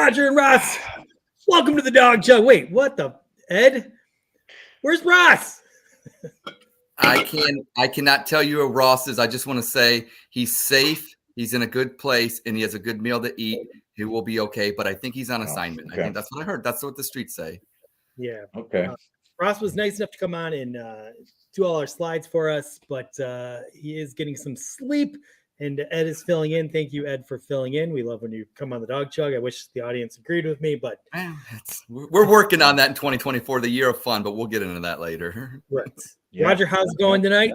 Roger and Ross, welcome to the Dawg Chug. Wait, what the Ed? Where's Ross? I cannot tell you where Ross is. I just want to say he's safe. He's in a good place, and he has a good meal to eat. He will be okay. But I think he's on assignment. Okay. I think that's what I heard. That's what the streets say. Yeah. Okay. Ross was nice enough to come on and do all our slides for us, but he is getting some sleep. And Ed is filling in. Thank you, Ed, for filling in. We love when you come on the Dawg Chug. I wish the audience agreed with me, but We're working on that in 2024, the year of fun, but we'll get into that later. right. Yeah. Roger, how's it going tonight?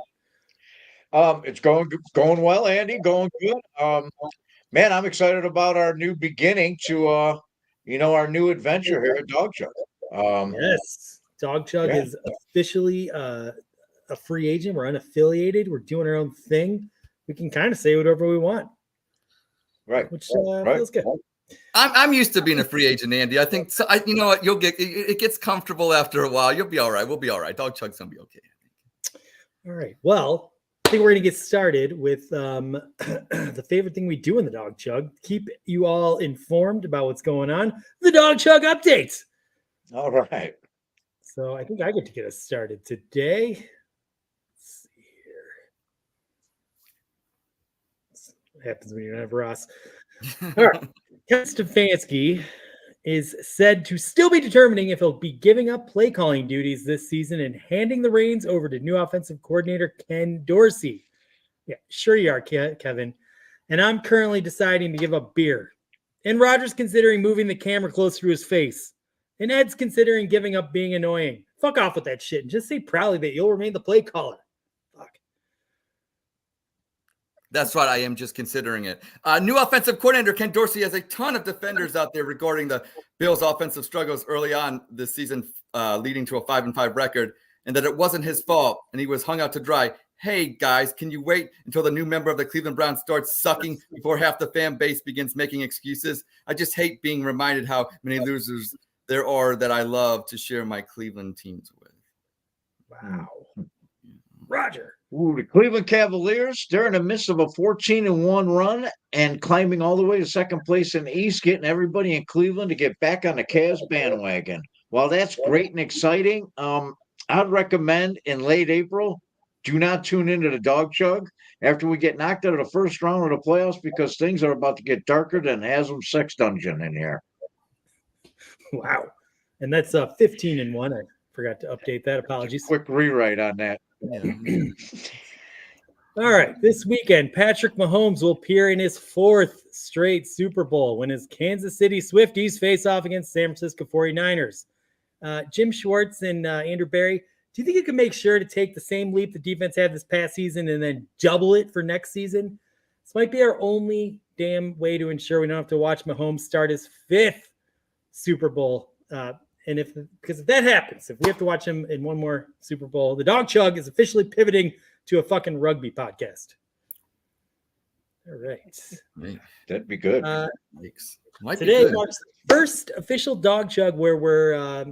It's going well, Andy. Going good. Man, I'm excited about our new beginning to our new adventure here at Dawg Chug. Yes, Dawg Chug is officially a free agent. We're unaffiliated. We're doing our own thing. We can kind of say whatever we want, Right. which feels good. I'm used to being a free agent, Andy. I think so. You know what? You'll get it gets comfortable after a while. You'll be all right. We'll be all right. Dawg Chug's gonna be okay. All right. Well, I think we're going to get started with the favorite thing we do in the Dawg Chug. Keep you all informed about what's going on. The Dawg Chug updates. All right. So I think I get to get us started today. Let's see here. What happens when you don't have Ross? All right. Kevin Stefanski is said to still be determining if he'll be giving up play calling duties this season and handing the reins over to new offensive coordinator Ken Dorsey. Yeah, sure you are, Kevin. And I'm currently deciding to give up beer. And Roger's considering moving the camera closer to his face. And Ed's considering giving up being annoying. Fuck off with that shit and just say proudly that you'll remain the play caller. Fuck. That's right. I am just considering it. New offensive coordinator Ken Dorsey has a ton of defenders out there regarding the Bills' offensive struggles early on this season, leading to a 5-5 record, and that it wasn't his fault and he was hung out to dry. Hey, guys, can you wait until the new member of the Cleveland Browns starts sucking before half the fan base begins making excuses? I just hate being reminded how many losers there are that I love to share my Cleveland teams with. Wow. Roger. Ooh, the Cleveland Cavaliers, they're in the midst of a 14-1 run and climbing all the way to second place in the East, getting everybody in Cleveland to get back on the Cavs bandwagon. While that's great and exciting, I'd recommend in late April, do not tune into the Dawg Chug after we get knocked out of the first round of the playoffs because things are about to get darker than Haslam's sex dungeon in here. Wow. And that's 15-1. I forgot to update that. Apologies. Quick rewrite on that. Yeah. All right. This weekend, Patrick Mahomes will appear in his fourth straight Super Bowl when his Kansas City Swifties face off against San Francisco 49ers. Jim Schwartz and Andrew Berry, do you think you can make sure to take the same leap the defense had this past season and then double it for next season? This might be our only damn way to ensure we don't have to watch Mahomes start his fifth Super Bowl. Because if that happens, if we have to watch him in one more Super Bowl, the Dawg Chug is officially pivoting to a fucking rugby podcast. All right. That'd be good. Today marks the first official Dawg Chug where we're,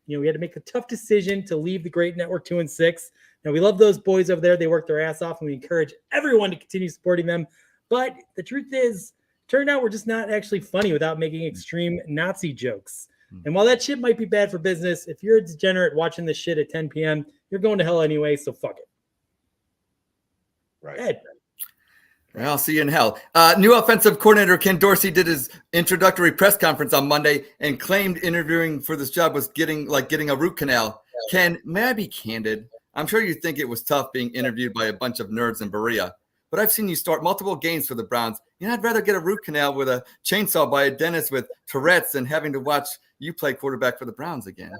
we had to make the tough decision to leave the great network 2-6. Now, we love those boys over there. They work their ass off, and we encourage everyone to continue supporting them. But the truth is, turned out we're just not actually funny without making extreme Nazi jokes. And while that shit might be bad for business, if you're a degenerate watching this shit at 10 p.m., you're going to hell anyway, so fuck it. Right. Ed. I'll see you in hell. New offensive coordinator Ken Dorsey did his introductory press conference on Monday and claimed interviewing for this job was getting a root canal. Ken, may I be candid? I'm sure you think it was tough being interviewed by a bunch of nerds in Berea, but I've seen you start multiple games for the Browns. I'd rather get a root canal with a chainsaw by a dentist with Tourette's than having to watch you play quarterback for the Browns again.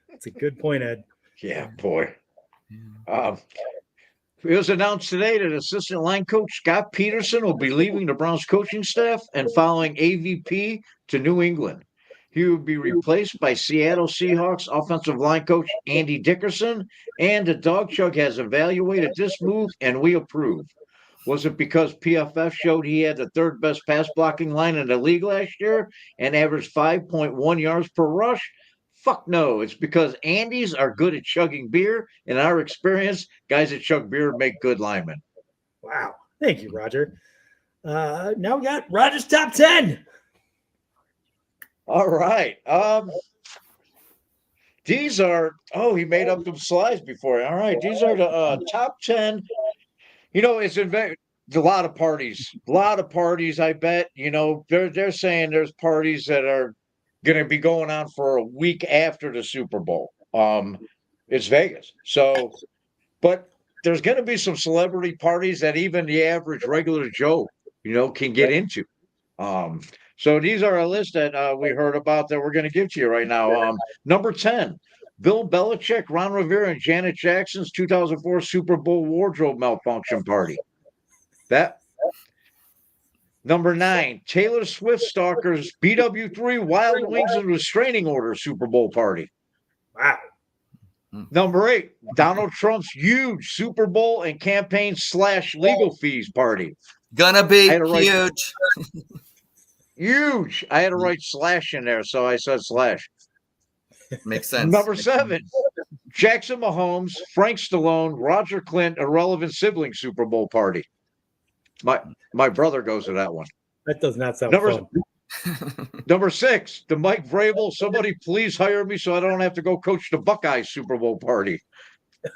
That's a good point, Ed. Yeah, boy. It was announced today that assistant line coach Scott Peterson will be leaving the Browns coaching staff and following AVP to New England. He will be replaced by Seattle Seahawks offensive line coach Andy Dickerson, and the Dawg Chug has evaluated this move, and we approve. Was it because PFF showed he had the third best pass blocking line in the league last year and averaged 5.1 yards per rush? Fuck no. It's because Andes are good at chugging beer. In our experience, guys that chug beer make good linemen. Wow. Thank you, Roger. Now we got Roger's top 10. All right. These are, he made up some slides before. All right. These are the top 10. It's a lot of parties. A lot of parties, I bet. They're saying there's parties that are going to be going on for a week after the Super Bowl. It's Vegas. So, but there's going to be some celebrity parties that even the average regular Joe, can get into. So these are a list that we heard about that we're going to give to you right now. Number 10, Bill Belichick, Ron Rivera, and Janet Jackson's 2004 Super Bowl wardrobe malfunction party. That. Number 9, Taylor Swift stalkers BW3 Wild Wings and Restraining Order Super Bowl party. Wow. Number 8, Donald Trump's huge Super Bowl and campaign / legal fees party. Gonna be huge. Huge. I had to write / in there, so I said /. Makes sense. Number 7, Jackson Mahomes, Frank Stallone, Roger Clint, irrelevant sibling Super Bowl party. My brother goes to that one. That does not sound fun. Number 6, the Mike Vrabel, somebody please hire me so I don't have to go coach the Buckeyes Super Bowl party.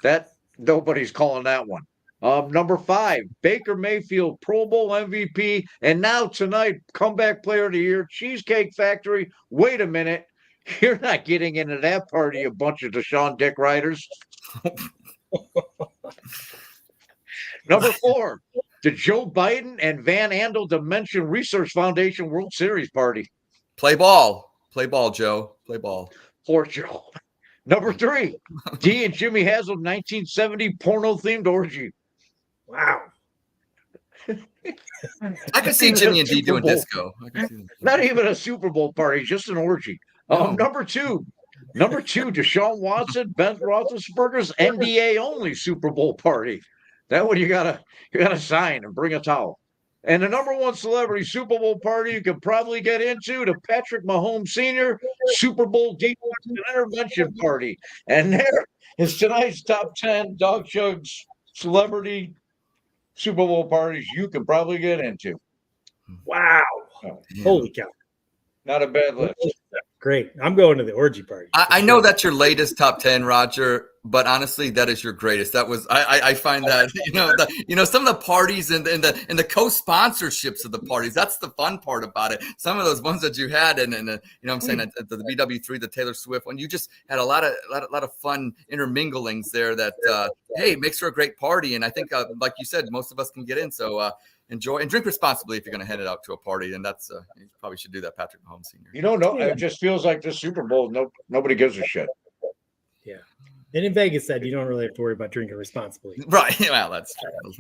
That nobody's calling that one. Number 5, Baker Mayfield, Pro Bowl MVP, and now tonight, comeback player of the year, Cheesecake Factory. Wait a minute. You're not getting into that party, a bunch of Deshaun Dick riders. Number 4, the Joe Biden and Van Andel Dementia Research Foundation World Series party. Play ball, Joe. Play ball. Poor Joe. Number 3, Dee and Jimmy Haslam 1970 porno-themed orgy. Wow. I could see Jimmy and Dee doing disco. Not even a Super Bowl party, just an orgy. Number 2, Deshaun Watson, Ben Roethlisberger's NBA only Super Bowl party. That one you gotta sign and bring a towel. And the number 1 celebrity Super Bowl party you could probably get into, the Patrick Mahomes Sr. Super Bowl detox and intervention party. And there is tonight's top 10 Dawg Chug's celebrity Super Bowl parties you could probably get into. Wow. Holy cow. Not a bad list. Great. I'm going to the orgy party. I know that's your latest top 10, Roger, but honestly, that is your greatest. That was I find that some of the parties and the co-sponsorships of the parties. That's the fun part about it. Some of those ones that you had, and I'm saying at the BW3, the Taylor Swift one, you just had a lot of fun interminglings there. That hey, makes for a great party, and I think like you said, most of us can get in. So. Enjoy and drink responsibly if you're going to head it out to a party, and that's you probably should do that, Patrick Mahomes Sr. It just feels like this Super Bowl, nobody gives a shit. Yeah, and in Vegas, said you don't really have to worry about drinking responsibly. Right. Well, that's true.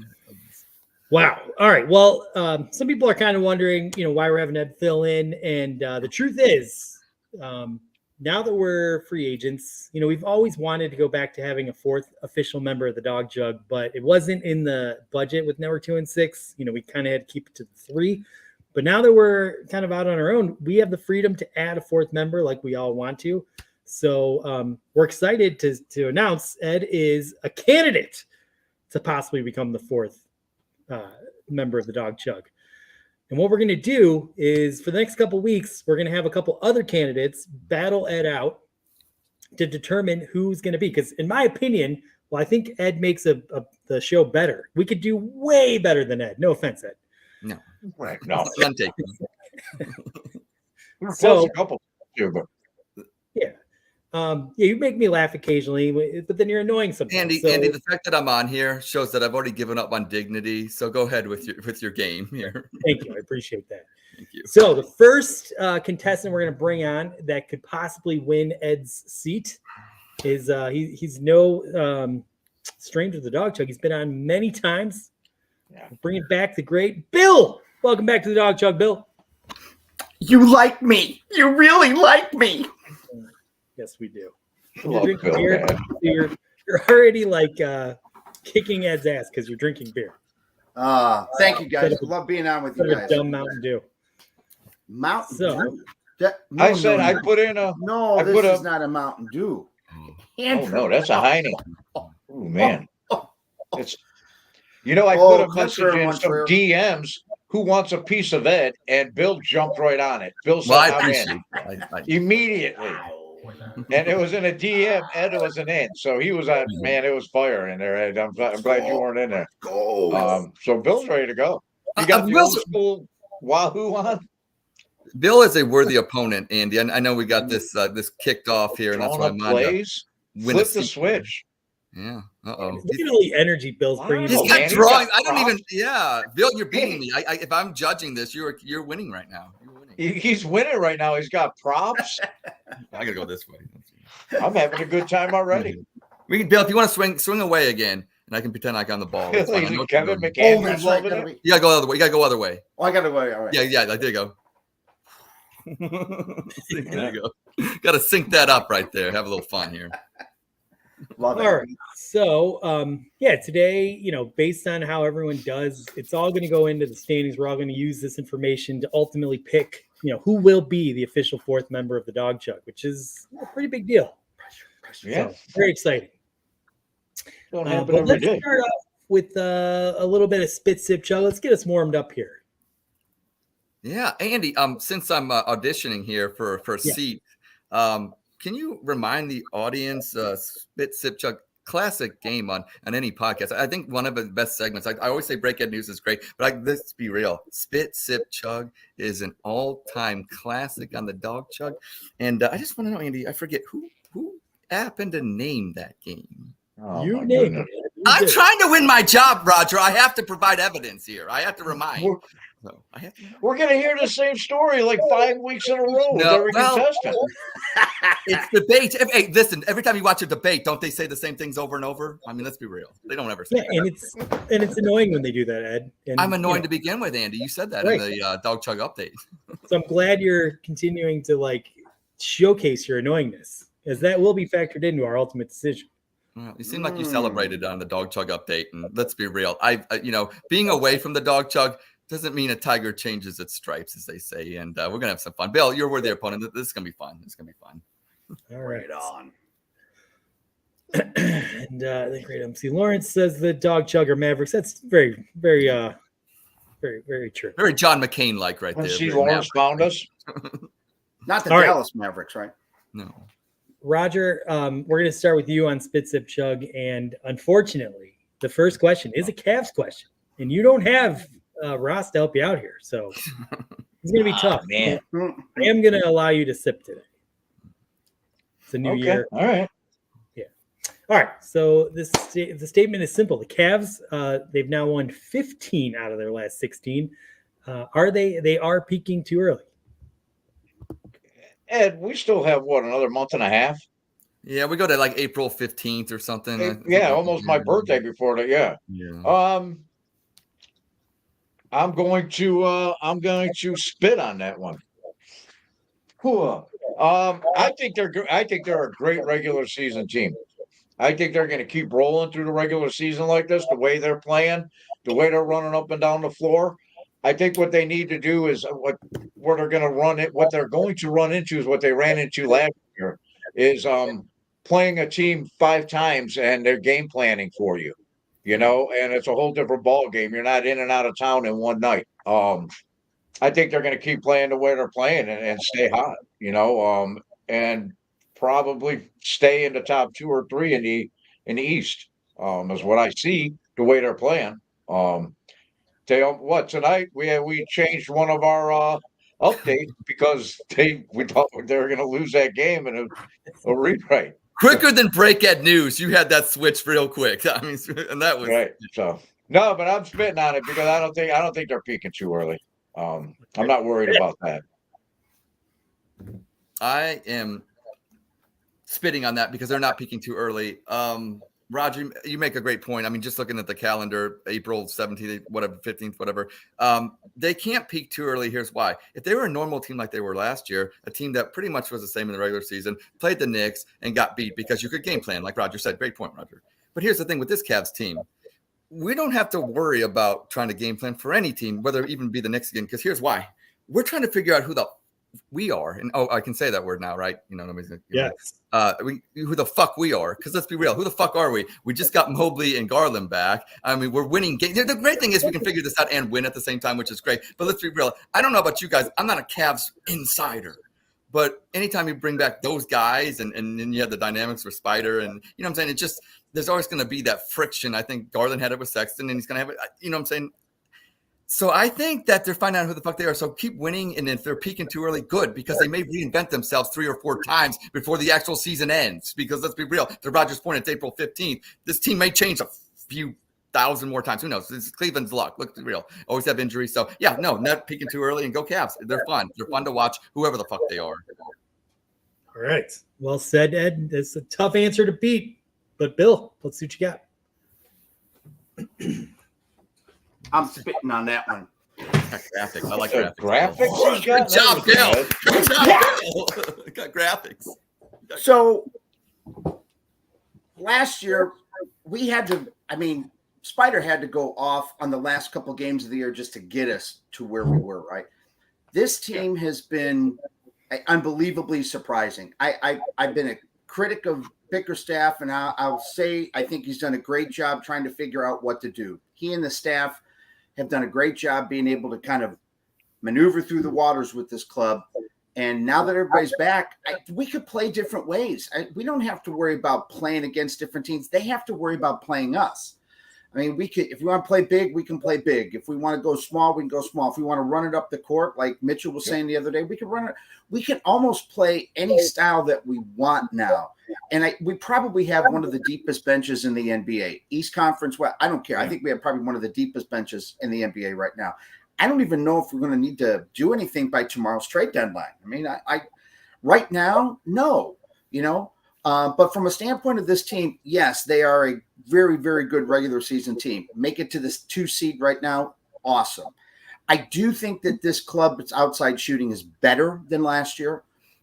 Wow. All right. Well, some people are kind of wondering, why we're having Ed fill in, and the truth is, now that we're free agents, we've always wanted to go back to having a 4th official member of the Dawg Chug, but it wasn't in the budget with Network 2 and 6. We kind of had to keep it to 3. But now that we're kind of out on our own, we have the freedom to add a 4th member like we all want to. So we're excited to announce Ed is a candidate to possibly become the 4th member of the Dawg Chug. And what we're going to do is for the next couple of weeks, we're going to have a couple other candidates battle Ed out to determine who's going to be. Because in my opinion, I think Ed makes the show better. We could do way better than Ed. No offense, Ed. No. Right. No. So, a couple too, but yeah. You make me laugh occasionally, but then you're annoying sometimes. Andy, the fact that I'm on here shows that I've already given up on dignity. So go ahead with your game here. Thank you. I appreciate that. Thank you. So the first contestant we're going to bring on that could possibly win Ed's seat is he's no stranger to the Dawg Chug. He's been on many times. Yeah. Bringing back the great Bill. Welcome back to the Dawg Chug, Bill. You like me. You really like me. Yes, we do. You're drinking beer. You're already like kicking Ed's ass because you're drinking beer. Thank you guys. Love being on with you guys. Dumb Mountain Dew. Mountain Dew. I put in a. No, this is not a Mountain Dew. Oh no, that's a Heineken. Oh man, it's. I put a message in some DMs. who wants a piece of Ed, and Bill jumped right on it. Bill said, Well, I I'm appreciate in. that. Immediately. And it was in a DM. Ed wasn't in. So he was at, man, it was fire in there, Ed. I'm glad you weren't in there. Go. So Bill's ready to go. You got the old school Wahoo on? Bill is a worthy opponent, Andy. I know we got this kicked off here, and that's why Drawing I'm up plays. Flip the switch. Yeah. Uh-oh. Look at all the energy Bill's bringing. He's Wow, got man, he's drawing. got I don't even. props. Yeah, Bill, you're beating me. If I'm judging this, you're winning right now. You're winning. He's winning right now. He's got props. I gotta go this way. I'm having a good time already. Bill, if you want to swing away again, and I can pretend like I'm the ball. It's fine. I know what Kevin you're doing. Oh, McAndrews that's right. loving it. You gotta go the other way. You gotta go other way. Oh, I gotta go. All right. Yeah. There you go. There you go. Got to sync that up right there. Have a little fun here. Love it. All right. So, today, based on how everyone does, it's all going to go into the standings. We're all going to use this information to ultimately pick, who will be the official fourth member of the Dawg Chug, which is a pretty big deal. Yeah. So, very exciting. Don't But happen every let's day. start off with a little bit of spit, sip, chug. Let's get us warmed up here. Yeah, Andy. Since I'm auditioning here for a seat, can you remind the audience spit, sip, chug? Classic game on any podcast. I think one of the best segments. I always say Breakhead News is great, but let's be real. Spit, sip, chug is an all-time classic on the Dawg Chug. And I just want to know, Andy, I forget who happened to name that game. Oh, You my named goodness. it. I'm trying to win my job, Roger. I have to provide evidence here. I have to remind. We're going to hear the same story like 5 weeks in a row with every contestant. It's debate. Hey, listen, every time you watch a debate, don't they say the same things over and over? I mean, let's be real. They don't ever say that. And it's annoying when they do that, Ed. And, I'm annoying to begin with, Andy. You said that in the Dawg Chug update. So I'm glad you're continuing to showcase your annoyingness, as that will be factored into our ultimate decision. Well, you seem like you celebrated on the Dawg Chug update, and let's be real. Being away from the Dawg Chug doesn't mean a tiger changes its stripes, as they say. And we're gonna have some fun. Bill, you're a worthy opponent. This is gonna be fun. All right. on. And the great MC Lawrence says the Dawg Chug are Mavericks. That's very, very, very, very true. Very John McCain like right there. See, Lawrence found us. Not the All right. Dallas Mavericks, right? No. Roger, we're going to start with you on Spit, Sip, Chug. And unfortunately, the first question is a Cavs question. And you don't have Ross to help you out here. So it's going to be tough. Man. I am going to allow you to sip today. It's a new year. All right. Yeah. All right. So the statement is simple. The Cavs, they've now won 15 out of their last 16. They are peaking too early. Ed, we still have another month and a half? Yeah, we go to like April 15th or something. Yeah, almost my birthday before that. Yeah. I'm going to spit on that one. I think they're a great regular season team. I think they're going to keep rolling through the regular season like this, the way they're playing, the way they're running up and down the floor. I think what they need to do is what they're going to run it. What they're going to run into is what they ran into last year, is playing a team 5 times and they're game planning for you, and it's a whole different ball game. You're not in and out of town in one night. I think they're going to keep playing the way they're playing and stay hot, and probably stay in the top 2 or 3 in the East. Is what I see the way they're playing. Tonight we changed one of our updates because we thought they were going to lose that game and a rewrite. Quicker than Breakhead News, you had that switch real quick. I mean, and that was right. So no, but I'm spitting on it because I don't think they're peaking too early. I'm not worried about that. I am spitting on that because they're not peaking too early. Roger, you make a great point. I mean, just looking at the calendar, April 17th, whatever, 15th, whatever, they can't peak too early. Here's why. If they were a normal team like they were last year, a team that pretty much was the same in the regular season, played the Knicks and got beat because you could game plan, like Roger said. Great point, Roger. But here's the thing with this Cavs team. We don't have to worry about trying to game plan for any team, whether it even be the Knicks again, because here's why. We're trying to figure out who the we are, and I can say that word now, right? Nobody's gonna. Yes. Who the fuck we are? Because let's be real, who the fuck are we? We just got Mobley and Garland back. I mean, we're winning games. The great thing is we can figure this out and win at the same time, which is great. But let's be real. I don't know about you guys. I'm not a Cavs insider. But anytime you bring back those guys and then you have the dynamics for Spider and what I'm saying, it just there's always going to be that friction. I think Garland had it with Sexton and he's going to have it. What I'm saying? So I think that they're finding out who the fuck they are. So keep winning. And if they're peaking too early, good, because they may reinvent themselves 3 or 4 times before the actual season ends. Because let's be real, to Rogers' point, it's April 15th. This team may change a few thousand more times. Who knows? This is Cleveland's luck. Look, real. Always have injuries. So yeah, no, not peaking too early and go Cavs. They're fun. They're fun to watch, whoever the fuck they are. All right. Well said, Ed. It's a tough answer to beat. But Bill, let's see what you got. I'm spitting on that one. Graphics. I like graphics. Graphics? Good job, Bill. Good job, Bill. Got graphics. So last year we had to, Spider had to go off on the last couple games of the year just to get us to where we were, right? This team has been unbelievably surprising. I've been a critic of Bickerstaff, and I'll say I think he's done a great job trying to figure out what to do. He and the staff have done a great job being able to kind of maneuver through the waters with this club. And now that everybody's back, we could play different ways. We don't have to worry about playing against different teams. They have to worry about playing us. We could, if we want to play big, we can play big. If we want to go small, we can go small. If we want to run it up the court, like Mitchell was saying the other day, we can run it. We can almost play any style that we want now. And we probably have one of the deepest benches in the NBA. East Conference, I don't care. I think we have probably one of the deepest benches in the NBA right now. I don't even know if we're going to need to do anything by tomorrow's trade deadline. I right now, no, but from a standpoint of this team, yes, they are a very, very good regular season team. Make it to this 2 seed right now. Awesome. I do think that this club's outside shooting is better than last year.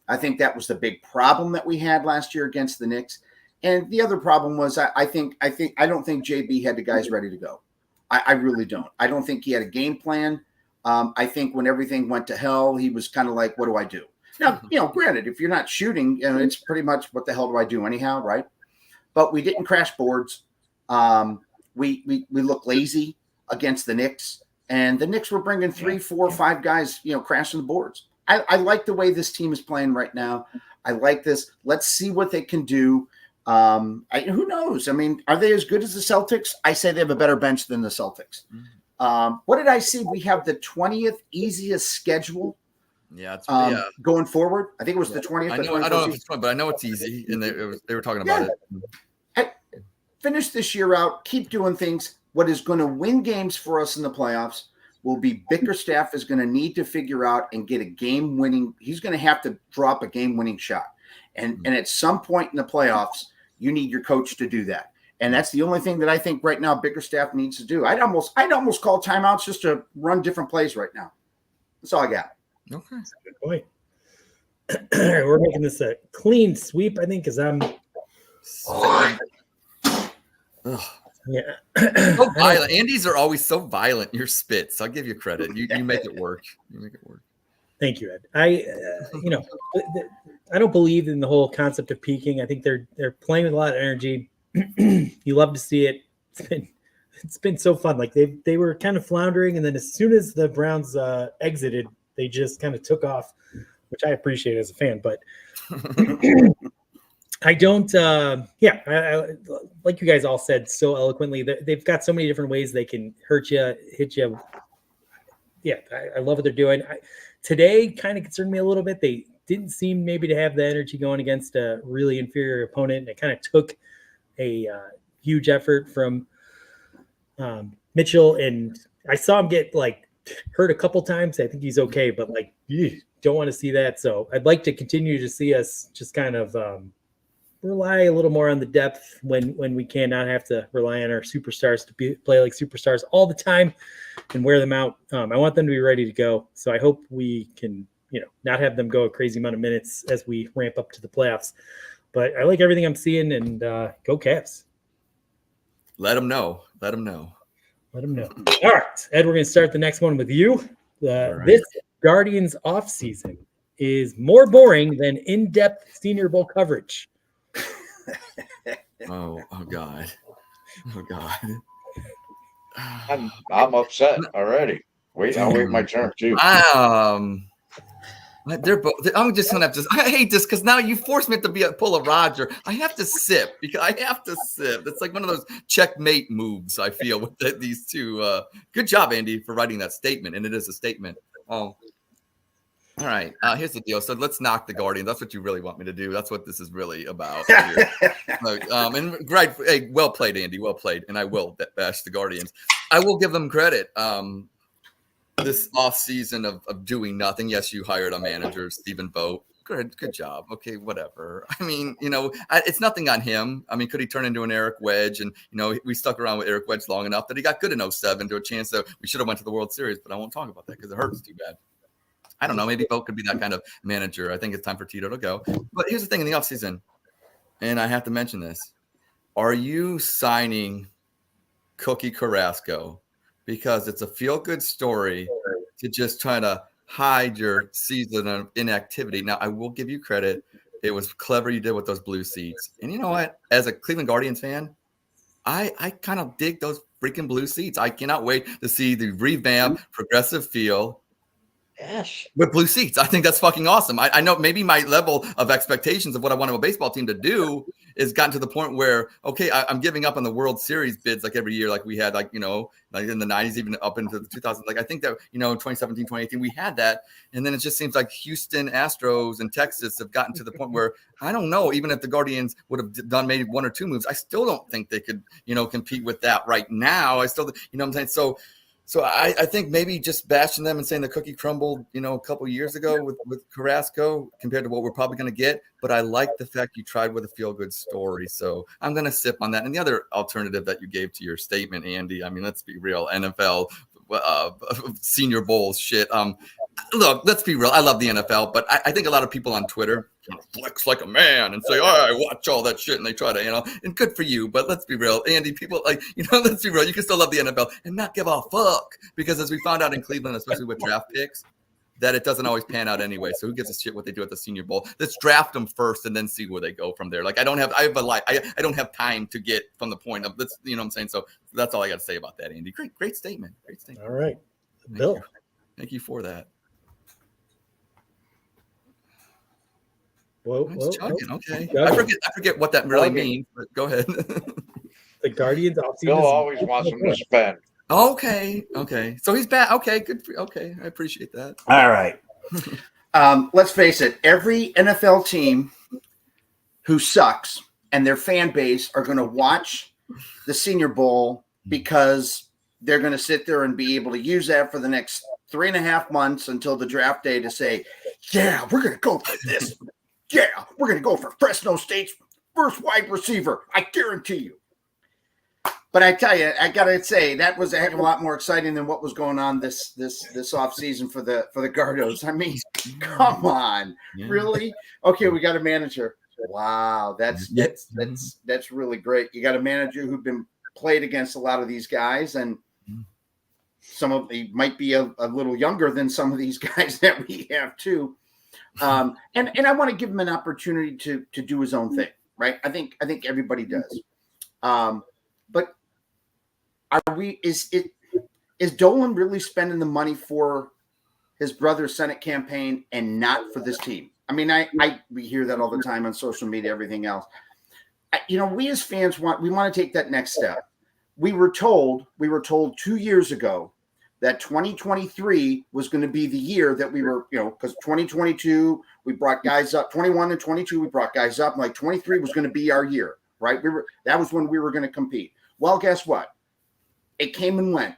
I think that was the big problem that we had last year against the Knicks. And the other problem was I don't think JB had the guys ready to go. I really don't. I don't think he had a game plan. I think when everything went to hell, he was kind of like, what do I do? Now, granted, if you're not shooting, it's pretty much what the hell do I do anyhow, right? But we didn't crash boards. We looked lazy against the Knicks, and the Knicks were bringing 3, 4, 5 guys, crashing the boards. I like the way this team is playing right now. I like this. Let's see what they can do. Who knows? Are they as good as the Celtics? I say they have a better bench than the Celtics. What did I see? We have the 20th easiest schedule. Yeah, going forward. I think it was the 20th. I don't know if it's 20, but I know it's easy, and they were talking about it. Finish this year out. Keep doing things. What is going to win games for us in the playoffs will be Bickerstaff is going to need to figure out and get a game-winning. He's going to have to drop a game-winning shot, and at some point in the playoffs, you need your coach to do that. And that's the only thing that I think right now Bickerstaff needs to do. I'd almost call timeouts just to run different plays right now. That's all I got. Okay, that's a good point. All right, we're making this a clean sweep, I think, because I'm. Yeah. So violent. Andy's are always so violent. Your spits. I'll give you credit. You make it work. You make it work. Thank you, Ed. I don't believe in the whole concept of peaking. I think they're playing with a lot of energy. You love to see it. It's been so fun. Like they were kind of floundering, and then as soon as the Browns exited, they just kind of took off, which I appreciate as a fan. But I don't. I like you guys all said so eloquently. They've got so many different ways they can hurt you, hit you. Yeah, I love what they're doing. Today kind of concerned me a little bit. They didn't seem maybe to have the energy going against a really inferior opponent. And it kind of took a huge effort from Mitchell, and I saw him get hurt a couple times. I think he's okay, but don't want to see that. So I'd like to continue to see us just kind of rely a little more on the depth when we can, not have to rely on our superstars to play like superstars all the time and wear them out. I want them to be ready to go. So I hope we can, not have them go a crazy amount of minutes as we ramp up to the playoffs. But I like everything I'm seeing, and go Cavs. Let them know. Let them know. Let them know. All right, Ed, we're going to start the next one with you. Right. This Guardians off season, is more boring than in-depth Senior Bowl coverage? Oh God. Oh God. I'm upset already. I'll wait my turn too. They're both. I'm just gonna have to. I hate this because now you force me to pull a Roger. I have to sip because I have to sip. It's like one of those checkmate moves. I feel with these two. Good job, Andy, for writing that statement, and it is a statement. Oh, all right. Here's the deal. So let's knock the Guardians. That's what you really want me to do. That's what this is really about. And Greg, hey, well played, Andy. Well played. And I will bash the Guardians. I will give them credit. This off season of doing nothing. Yes, you hired a manager, Stephen Vogt. Good job. Okay, whatever. I mean, it's nothing on him. I mean, could he turn into an Eric Wedge? And we stuck around with Eric Wedge long enough that he got good in 2007 to a chance that we should have went to the World Series. But I won't talk about that because it hurts too bad. I don't know. Maybe Vogt could be that kind of manager. I think it's time for Tito to go. But here's the thing in the offseason, and I have to mention this. Are you signing Cookie Carrasco because it's a feel-good story to just try to hide your season of inactivity? Now, I will give you credit. It was clever you did with those blue seats. And you know what? As a Cleveland Guardians fan, I kind of dig those freaking blue seats. I cannot wait to see the revamped progressive feel. Yes. With blue seats. I think that's fucking awesome. I know maybe my level of expectations of what I want a baseball team to do is gotten to the point where, okay, I'm giving up on the World Series bids like every year, like we had, like in the 90s, even up into the 2000s. Like I think that, in 2017, 2018, we had that. And then it just seems like Houston Astros and Texas have gotten to the point where I don't know, even if the Guardians would have done maybe one or two moves, I still don't think they could, compete with that right now. I still, what I'm saying? So I think maybe just bashing them and saying the cookie crumbled, a couple years ago with Carrasco compared to what we're probably going to get. But I like the fact you tried with a feel-good story. So I'm going to sip on that. And the other alternative that you gave to your statement, Andy, I mean, let's be real, NFL Senior Bowls shit. Look, let's be real. I love the NFL, but I think a lot of people on Twitter flex like a man and say, "Oh, I watch all that shit," and they try to, and good for you. But let's be real, Andy. People let's be real. You can still love the NFL and not give a fuck because, as we found out in Cleveland, especially with draft picks, that it doesn't always pan out anyway. So who gives a shit what they do at the Senior Bowl? Let's draft them first and then see where they go from there. Like I don't have time to get from the point of this. You know what I'm saying? So that's all I got to say about that, Andy. Great statement. Great statement. All right, Bill. Thank you for that. Whoa. Okay. I forget what that really means, but go ahead. The Guardians offseason. Bill always wants him to spend. Okay. So he's back. Okay, good. Okay, I appreciate that. All right. Let's face it. Every NFL team who sucks and their fan base are going to watch the Senior Bowl because they're going to sit there and be able to use that for the next 3.5 months until the draft day to say, "Yeah, we're going to go for this. Yeah, we're going to go for Fresno State's first wide receiver. I guarantee you." But I tell you, I got to say, that was a heck of a lot more exciting than what was going on this offseason for the Gardos. I mean, come on. Yeah. Really? Okay, we got a manager. Wow, that's really great. You got a manager who's been played against a lot of these guys, and some of them might be a little younger than some of these guys that we have too. And I want to give him an opportunity to do his own thing, right? I think everybody does. But is Dolan really spending the money for his brother's Senate campaign and not for this team? I mean, we hear that all the time on social media, everything else. We as fans want to take that next step. We were told 2 years ago that 2023 was going to be the year that we were, because 2022 we brought guys up, 21 and 22 we brought guys up, and like 23 was going to be our year, right? That was when we were going to compete. Well, guess what? It came and went.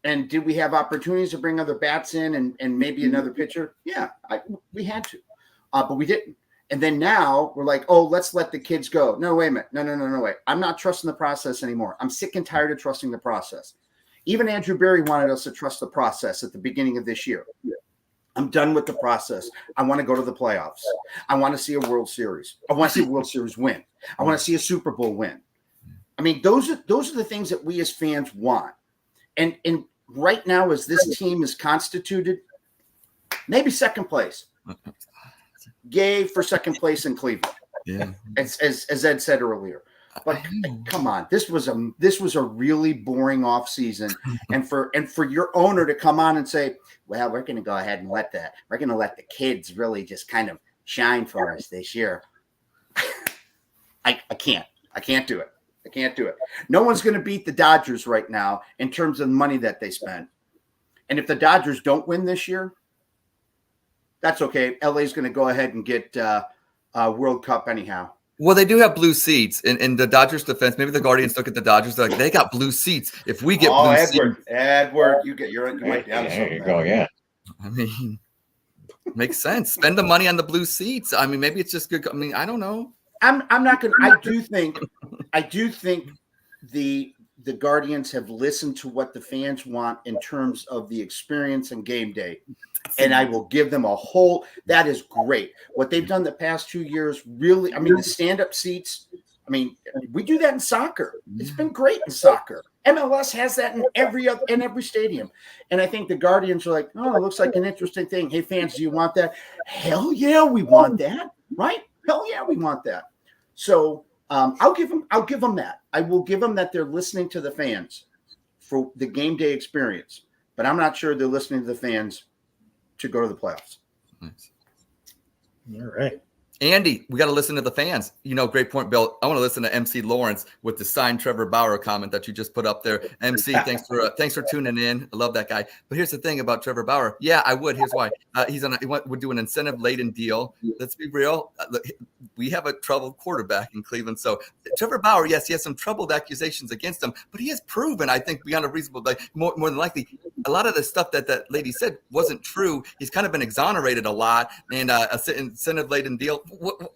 And did we have opportunities to bring other bats in and maybe another pitcher? Yeah, we had to, but we didn't. And then now we're like, oh, let's let the kids go. No, wait a minute. No, wait. I'm not trusting the process anymore. I'm sick and tired of trusting the process. Even Andrew Berry wanted us to trust the process at the beginning of this year. I'm done with the process. I want to go to the playoffs. I want to see a World Series. I want to see a World Series win. I want to see a Super Bowl win. I mean, those are the things that we as fans want. And right now, as this team is constituted, maybe second place. yay for second place in Cleveland. Yeah. As Ed said earlier. But come on, this was a really boring off season, and for your owner to come on and say, well, we're going to go ahead and let the kids really just kind of shine for us this year. I can't do it. I can't do it. No one's going to beat the Dodgers right now in terms of the money that they spent. And if the Dodgers don't win this year, that's okay. LA's going to go ahead and get World Cup anyhow. Well, they do have blue seats in the Dodgers' defense. Maybe the Guardians look at the Dodgers. They're like, they got blue seats. If we get blue seats, Edward, you might be honest. There you go. Yeah. I mean, makes sense. Spend the money on the blue seats. I mean, maybe it's just good. I mean, I don't know. I'm not going to. I do think the Guardians have listened to what the fans want in terms of the experience and game day. And I will give them that is great. What they've done the past 2 years, really, I mean, the stand-up seats, I mean, we do that in soccer. It's been great in soccer. MLS has that in every stadium. And I think the Guardians are like, oh, it looks like an interesting thing. Hey, fans, do you want that? Hell yeah, we want that, right? Hell yeah, we want that. So I'll give them that. I will give them that they're listening to the fans for the game day experience. But I'm not sure they're listening to the fans to go to the playoffs. Nice. All right. Andy, we got to listen to the fans. Great point, Bill. I want to listen to MC Lawrence with the signed Trevor Bauer comment that you just put up there. MC, thanks for tuning in. I love that guy. But here's the thing about Trevor Bauer. Yeah, I would. Here's why. We're doing an incentive-laden deal. Let's be real. We have a troubled quarterback in Cleveland. So Trevor Bauer, yes, he has some troubled accusations against him, but he has proven, I think, beyond a reasonable, more than likely, a lot of the stuff that lady said wasn't true. He's kind of been exonerated a lot, and a incentive-laden deal.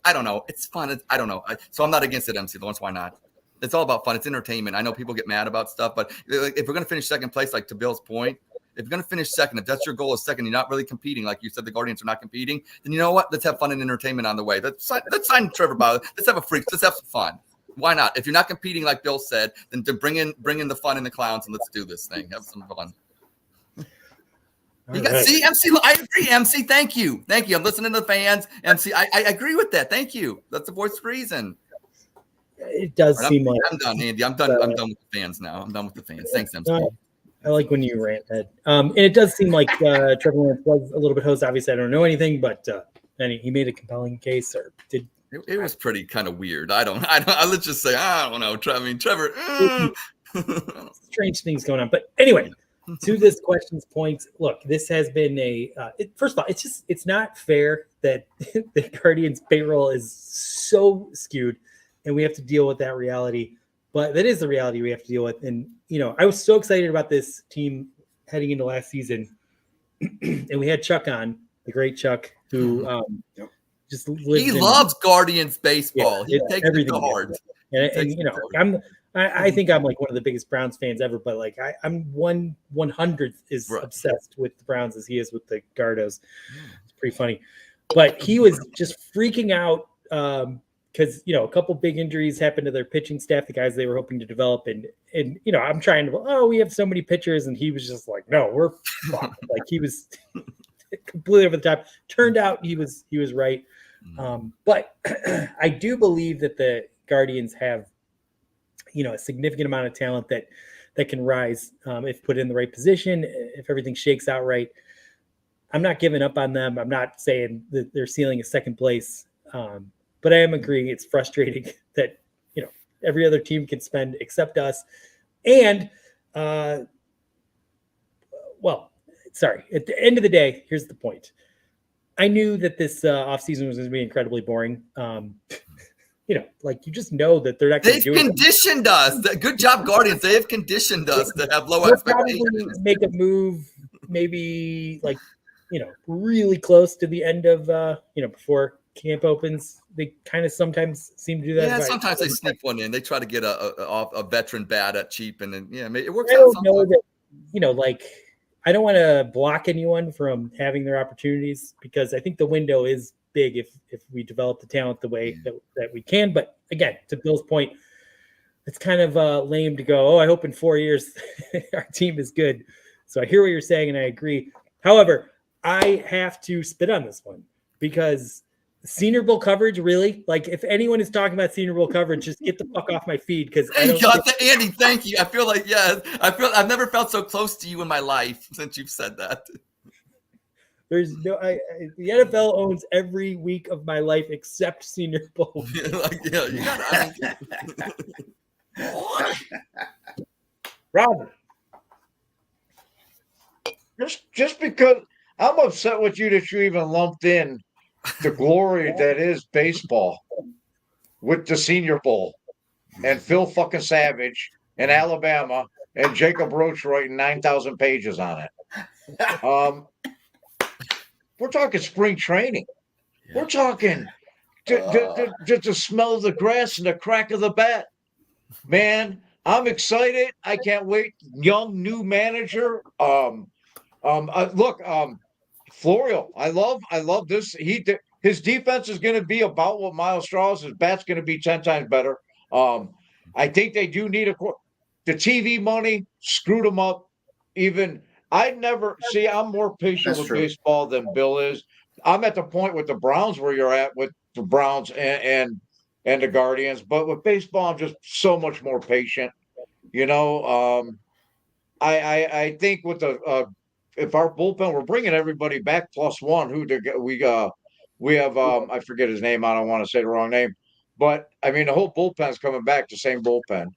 I don't know. It's fun. I don't know. So I'm not against it, MC Lawrence. Why not? It's all about fun. It's entertainment. I know people get mad about stuff, but if we're going to finish second place, like to Bill's point, if you're going to finish second, if that's your goal is second, you're not really competing. Like you said, the Guardians are not competing. Then you know what? Let's have fun and entertainment on the way. Let's sign Trevor Bauer. Let's have a freak. Let's have some fun. Why not? If you're not competing, like Bill said, then to bring in the fun and the clowns and let's do this thing. Have some fun. See, MC, I agree, MC. Thank you. I'm listening to the fans. MC, I agree with that. Thank you. That's the voice of reason. It does seem like I'm done, Andy. I'm done with the fans now. I'm done with the fans. Thanks, MC. I like when you rant, Ed. And it does seem like Trevor Lawrence was a little bit hosed. Obviously, I don't know anything, but he made a compelling case, or did. It was pretty kind of weird. I don't. Let's just say I don't know. I mean, Trevor. Strange things going on, but anyway. To this question's points, look, this has been first of all, it's not fair that the Guardians payroll is so skewed and we have to deal with that reality, but that is the reality we have to deal with. And, I was so excited about this team heading into last season and we had Chuck on, the great Chuck, who just lives. He loves Guardians baseball. Yeah, he takes it to heart. And I think I'm like one of the biggest Browns fans ever, but like I'm 1/100th is obsessed with the Browns as he is with the Gardos. It's pretty funny, but he was just freaking out because a couple big injuries happened to their pitching staff, the guys they were hoping to develop, and I'm trying to we have so many pitchers, and he was just like, no, we're fucked. Like he was completely over the top. Turned out he was right, but I do believe that the Guardians have a significant amount of talent that can rise if put in the right position, if everything shakes out right. I'm not giving up on them. I'm not saying that their ceiling is second place, but I am agreeing it's frustrating that every other team can spend except us. And at the end of the day, here's the point. I knew that this offseason was going to be incredibly boring. You just know that they're not going to do it. They've conditioned us. Good job, Guardians. They have conditioned us to have low expectations. Make a move, maybe really close to the end of, before camp opens. They kind of sometimes seem to do that. Yeah, sometimes they sneak one in. They try to get a veteran bat at cheap, and then it works out. I don't know sometimes. that, I don't want to block anyone from having their opportunities because I think the window is big if we develop the talent the way that we can. But again, to Bill's point, it's kind of lame to go, I hope in 4 years our team is good. So I hear what you're saying and I agree. However, I have to spit on this one because Senior Bowl coverage, really? Like, if anyone is talking about Senior Bowl coverage, just get the fuck off my feed because Andy, thank you. I feel like I've never felt so close to you in my life since you've said that. There's no the NFL owns every week of my life except Senior Bowl. You got Robert. Just because I'm upset with you that you even lumped in the glory that is baseball with the Senior Bowl and Phil fucking Savage and Alabama and Jacob Roach writing 9,000 pages on it. We're talking spring training. Yeah. We're talking to smell the grass and the crack of the bat. Man, I'm excited. I can't wait. Young new manager. Florio. I love this. His defense is going to be about what Miles Strauss. His bat's going to be 10 times better. I think they do need the TV money screwed them up. Even I'm more patient with baseball than Bill is. I'm at the point with the Browns where you're at with the Browns and the Guardians, but with baseball, I'm just so much more patient. I think with if our bullpen, we're bringing everybody back plus one. We have I forget his name. I don't want to say the wrong name, but I mean the whole bullpen's coming back, the same bullpen,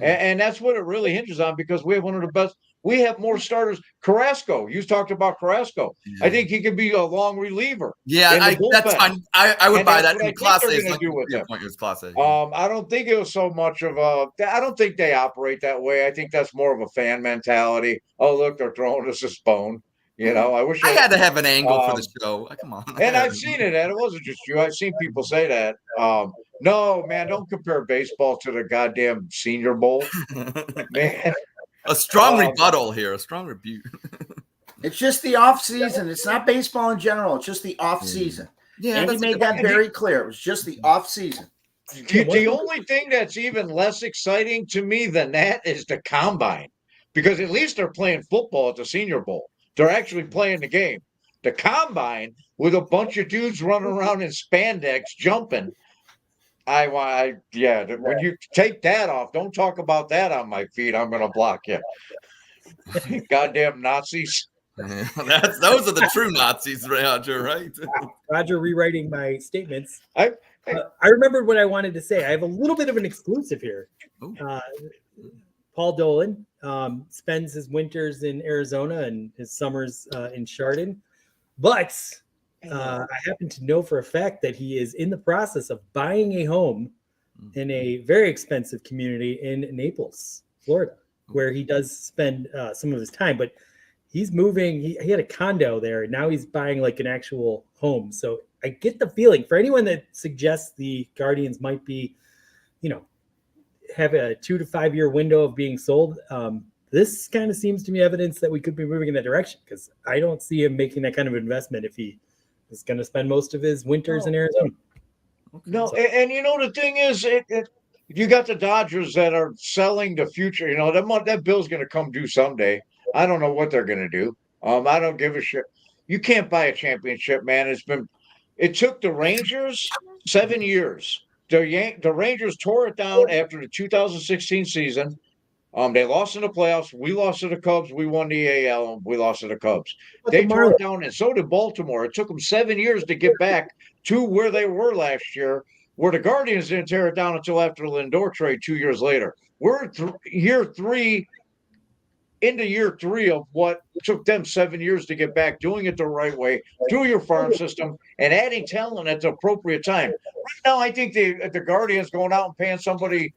and that's what it really hinges on because we have one of the best. We have more starters. Carrasco, you talked about Carrasco. Yeah. I think he could be a long reliever. Yeah, that's fine. I would buy that. Class A is Class A. I don't think it was so much of I don't think they operate that way. I think that's more of a fan mentality. Oh, look, they're throwing us this bone. I wish I had to have an angle for the show. Come on. And I've seen it, and it wasn't just you. I've seen people say that. No, man, don't compare baseball to the goddamn Senior Bowl, man. A strong rebuttal here, a strong rebuke. It's just the off season. It's not baseball in general. It's just the off season. Yeah, Andy made that very clear. It was just the off season. The only thing that's even less exciting to me than that is the combine, because at least they're playing football at the Senior Bowl. They're actually playing the game. The combine with a bunch of dudes running around in spandex jumping. When you take that off, don't talk about that on my feed. I'm going to block you. Goddamn Nazis. Those are the true Nazis, Roger, right? Roger rewriting my statements. I remembered what I wanted to say. I have a little bit of an exclusive here. Paul Dolan spends his winters in Arizona and his summers in Chardon. But I happen to know for a fact that he is in the process of buying a home in a very expensive community in Naples, Florida, where he does spend some of his time. But he's moving. He had a condo there. And now he's buying like an actual home. So I get the feeling for anyone that suggests the Guardians might be, have a 2 to 5 year window of being sold. This kind of seems to me evidence that we could be moving in that direction because I don't see him making that kind of investment if he is going to spend most of his winters in Arizona. No, and the thing is, you got the Dodgers that are selling the future. That bill's going to come due someday. I don't know what they're going to do. I don't give a shit. You can't buy a championship, man. It took the Rangers 7 years. The Rangers tore it down after the 2016 season. They lost in the playoffs. We lost to the Cubs. We won the AL. And we lost to the Cubs. They tore it down, and so did Baltimore. It took them 7 years to get back to where they were last year, where the Guardians didn't tear it down until after the Lindor trade 2 years later. We're year three of what took them 7 years to get back, doing it the right way, through your farm system, and adding talent at the appropriate time. Right now, I think the Guardians going out and paying somebody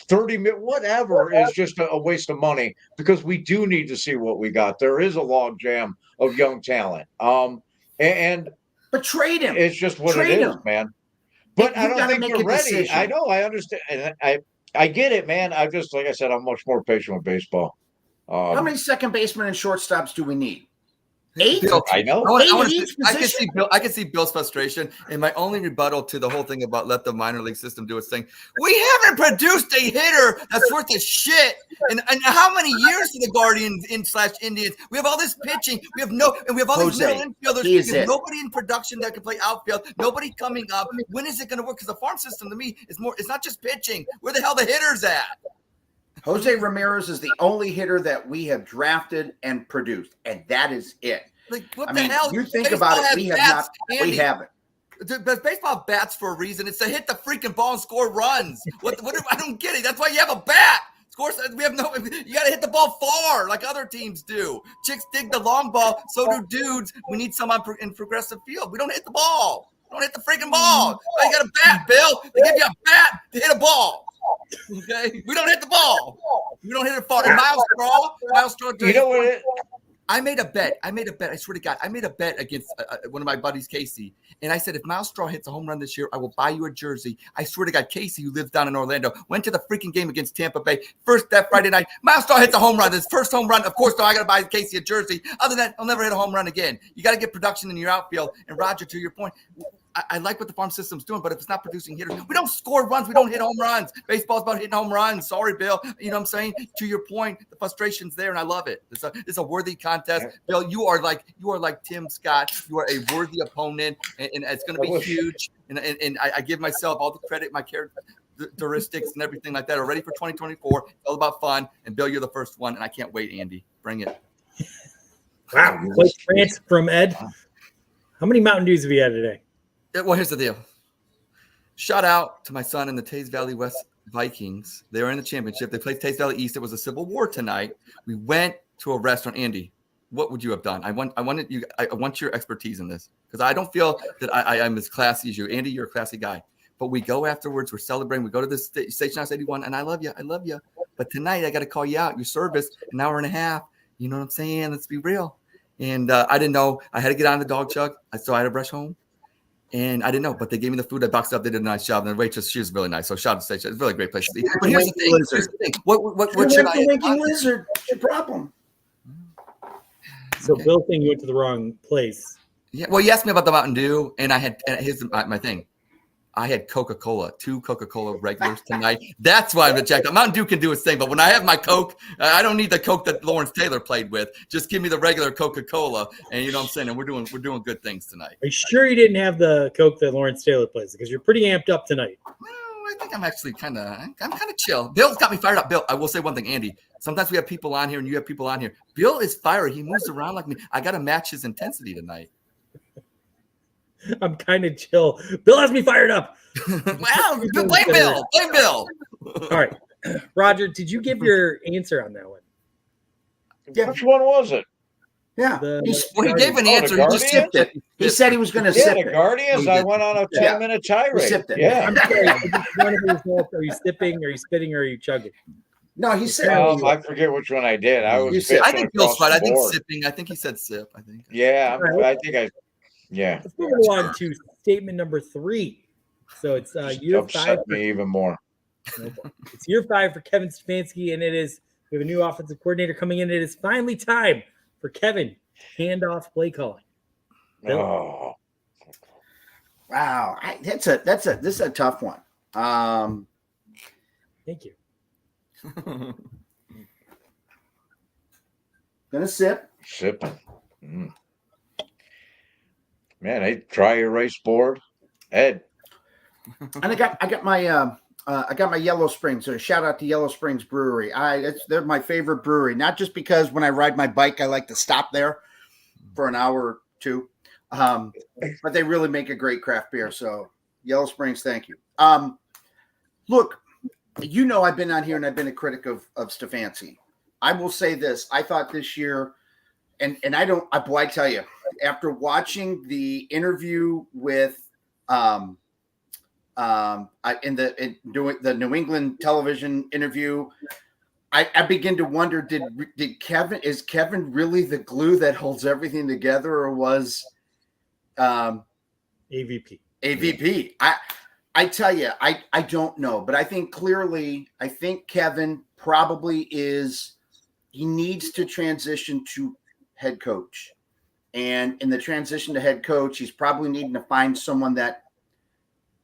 $30 million, whatever, is just a waste of money because we do need to see what we got. There is a log jam of young talent. But trade him. It's just what it is, man. But I don't think you're ready. Decision. I know, I understand. I get it, man. I just, like I said, I'm much more patient with baseball. How many second basemen and shortstops do we need? 8? Bill, I know. I can see Bill's frustration. And my only rebuttal to the whole thing about let the minor league system do its thing. We haven't produced a hitter that's worth a shit. And how many years to the Guardians / Indians? We have all this pitching. We have all these middle infielders. We have nobody in production that can play outfield. Nobody coming up. When is it going to work? Because the farm system to me is more. It's not just pitching. Where the hell the hitters at? Jose Ramirez is the only hitter that we have drafted and produced, and that is it. Like, what the hell? You think about it, we haven't. Baseball bats for a reason. It's to hit the freaking ball and score runs. What I don't get it. That's why you have a bat. We have no. You got to hit the ball far like other teams do. Chicks dig the long ball. So do dudes. We need some in progressive field. We don't hit the ball. We don't hit the freaking ball. Oh, you got a bat, Bill. They give you a bat to hit a ball. Okay, we don't hit the ball. We don't hit it far. And Miles Straw. You know what? I made a bet. I swear to God, I made a bet against one of my buddies, Casey. And I said, if Miles Straw hits a home run this year, I will buy you a jersey. I swear to God, Casey, who lives down in Orlando, went to the freaking game against Tampa Bay. That Friday night, Miles Straw hits a home run. His first home run. Of course, though, I got to buy Casey a jersey. Other than that, I'll never hit a home run again. You got to get production in your outfield. And Roger, to your point, I like what the farm system's doing, but if it's not producing hitters, we don't score runs. We don't hit home runs. Baseball's about hitting home runs. Sorry, Bill. You know what I'm saying? To your point, the frustration's there, and I love it. It's a worthy contest. Bill, you are like Tim Scott. You are a worthy opponent, and it's going to be huge. And I give myself all the credit, my characteristics and everything like that are ready for 2024. It's all about fun. And Bill, you're the first one, and I can't wait, Andy. Bring it. Wow. Quick rant from Ed. How many Mountain Dews have you had today? Well, here's the deal. Shout out to my son and the Taze Valley West Vikings. They were in the championship. They played Taze Valley East. It was a civil war tonight. We went to a restaurant. Andy, what would you have done? I want your expertise in this because I don't feel that I'm as classy as you. Andy, you're a classy guy. But we go afterwards. We're celebrating. We go to the Station House 81, and I love you. But tonight I got to call you out. Your service, an hour and a half. You know what I'm saying? Let's be real. And I didn't know. I had to get on the Dawg Chug. So I had to rush home. And I didn't know, but they gave me the food. I boxed up. They did a nice job. And the waitress, she was really nice. So shout out to Station. It's a really great place to eat. But here's the thing. What should I? Winking lizard. What's your problem? So Bill saying you went to the wrong place. Yeah. Well, you asked me about the Mountain Dew, and here's my thing. I had Coca-Cola, 2 Coca-Cola regulars tonight. That's why I'm going to check out. Mountain Dew can do its thing, but when I have my Coke, I don't need the Coke that Lawrence Taylor played with. Just give me the regular Coca-Cola, and you know what I'm saying? And we're doing good things tonight. Are you sure you didn't have the Coke that Lawrence Taylor plays? Because you're pretty amped up tonight. Well, I think I'm actually kind of chill. Bill's got me fired up. Bill, I will say one thing, Andy. Sometimes we have people on here, and you have people on here. Bill is fiery. He moves around like me. I got to match his intensity tonight. I'm kind of chill. Bill has me fired up. Wow, blame Bill. Blame Bill. All right. Roger, did you give your answer on that one? Yeah. Which one was it? Yeah. He gave an answer. He just sipped it. He said he was going to sip the Guardians. I went on a 10-minute tirade. Sipped it. Yeah. I'm sorry. Are you sipping? Are you spitting? Or are you chugging? No, he said. I forget which one I did. I think Bill's right. I think sipping. I think he said sip. I think. Yeah. Yeah. Let's move on to statement number 3. So it's year 5. Me even more. It's year 5 for Kevin Stefanski, and we have a new offensive coordinator coming in. It is finally time for Kevin handoff play calling. Bill? Oh. Wow, this is a tough one. Thank you. Gonna sip. Sipping. Man, hey, dry erase board. Ed. And I got my Yellow Springs. So shout out to Yellow Springs Brewery. They're my favorite brewery. Not just because when I ride my bike, I like to stop there for an hour or two, but they really make a great craft beer. So Yellow Springs, thank you. Look, I've been on here and I've been a critic of Stefanski. I will say this: I thought this year, and I tell you, after watching the interview with doing the New England television interview, I begin to wonder, is Kevin really the glue that holds everything together, or was AVP? I tell you, I don't know, but I think Kevin probably he needs to transition to head coach. And in the transition to head coach, he's probably needing to find someone that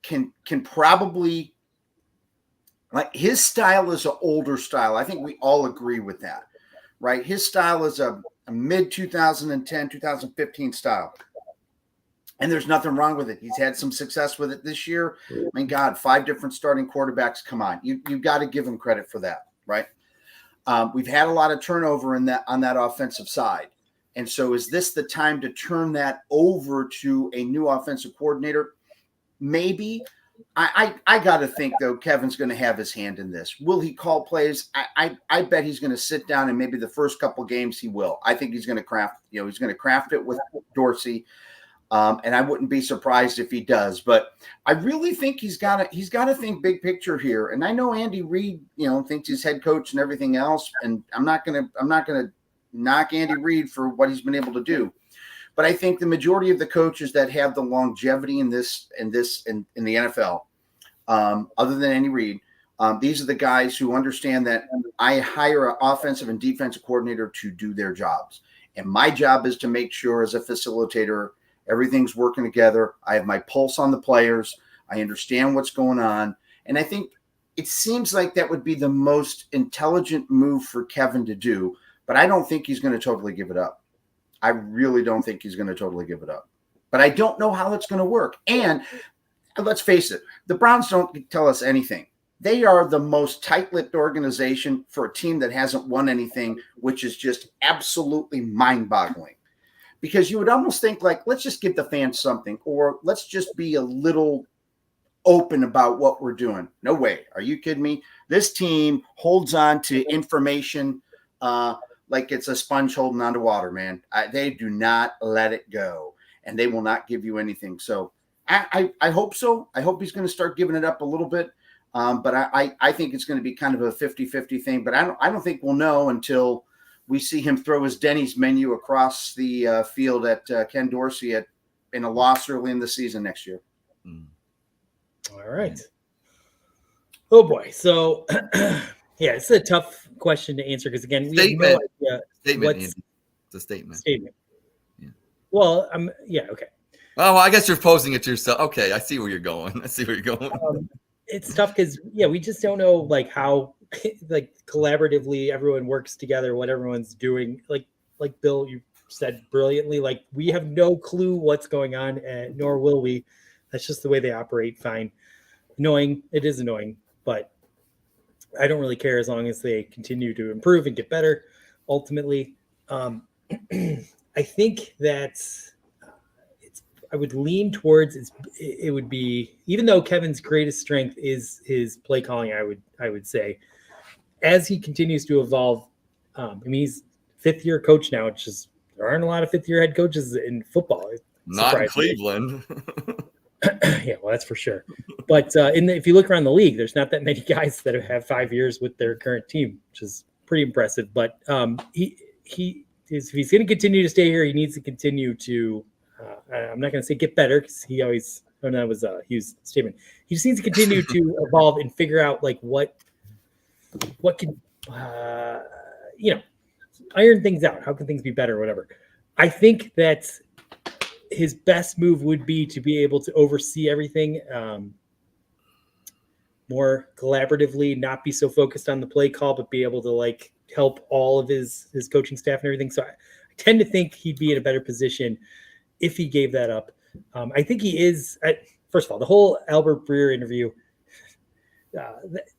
can probably, like, his style is an older style. I think we all agree with that, right? His style is a mid 2010, 2015 style. And there's nothing wrong with it. He's had some success with it this year. I mean, God, 5 different starting quarterbacks. Come on. You've got to give him credit for that, right? We've had a lot of turnover on that offensive side. And so is this the time to turn that over to a new offensive coordinator? Maybe. I got to think, though, Kevin's going to have his hand in this. Will he call plays? I bet he's going to sit down, and maybe the first couple games he will. I think he's going to craft it with Dorsey. And I wouldn't be surprised if he does, but I really think he's got to think big picture here. And I know Andy Reid, thinks he's head coach and everything else. And I'm not going to knock Andy Reid for what he's been able to do. But I think the majority of the coaches that have the longevity in the NFL, other than Andy Reid, these are the guys who understand that I hire an offensive and defensive coordinator to do their jobs. And my job is to make sure, as a facilitator, everything's working together. I have my pulse on the players. I understand what's going on. And I think it seems like that would be the most intelligent move for Kevin to do. But I don't think he's going to totally give it up. I really don't think he's going to totally give it up. But I don't know how it's going to work. And let's face it, the Browns don't tell us anything. They are the most tight-lipped organization for a team that hasn't won anything, which is just absolutely mind-boggling. Because you would almost think, like, let's just give the fans something, or let's just be a little open about what we're doing. No way. Are you kidding me? This team holds on to information like it's a sponge holding on to water, man. They do not let it go, and they will not give you anything. So I hope so. I hope he's going to start giving it up a little bit. But I think it's going to be kind of a 50-50 thing. But I don't think we'll know until we see him throw his Denny's menu across the field at Ken Dorsey in a loss early in the season next year. All right. Oh, boy. So, yeah, it's a tough question to answer because, again, we have no idea. It's a statement. Yeah. Well, yeah, okay. Oh, well, I guess you're posing it to yourself. Okay, I see where you're going. It's tough because, yeah, we just don't know, like, how – like collaboratively everyone works together, what everyone's doing. Like Bill, you said brilliantly, like we have no clue what's going on, nor will we. That's just the way they operate. Fine. It is annoying, but I don't really care as long as they continue to improve and get better. Ultimately, I think that I would lean towards it would be, even though Kevin's greatest strength is his play calling, I would say, as he continues to evolve, he's 5th-year coach now. It's just there aren't a lot of 5th-year head coaches in football. Not in Cleveland. Yeah, well, that's for sure. But if you look around the league, there's not that many guys that have 5 years with their current team, which is pretty impressive. But if he's going to continue to stay here, he needs to continue to. I'm not going to say get better because he always. Oh, no, that was a Hughes statement. He just needs to continue to evolve and figure out like what can iron things out. How can things be better? Whatever. I think that his best move would be to be able to oversee everything more collaboratively, not be so focused on the play call, but be able to like help all of his coaching staff and everything. So I tend to think he'd be in a better position if he gave that up. I think he is. First of all, the whole Albert Breer interview.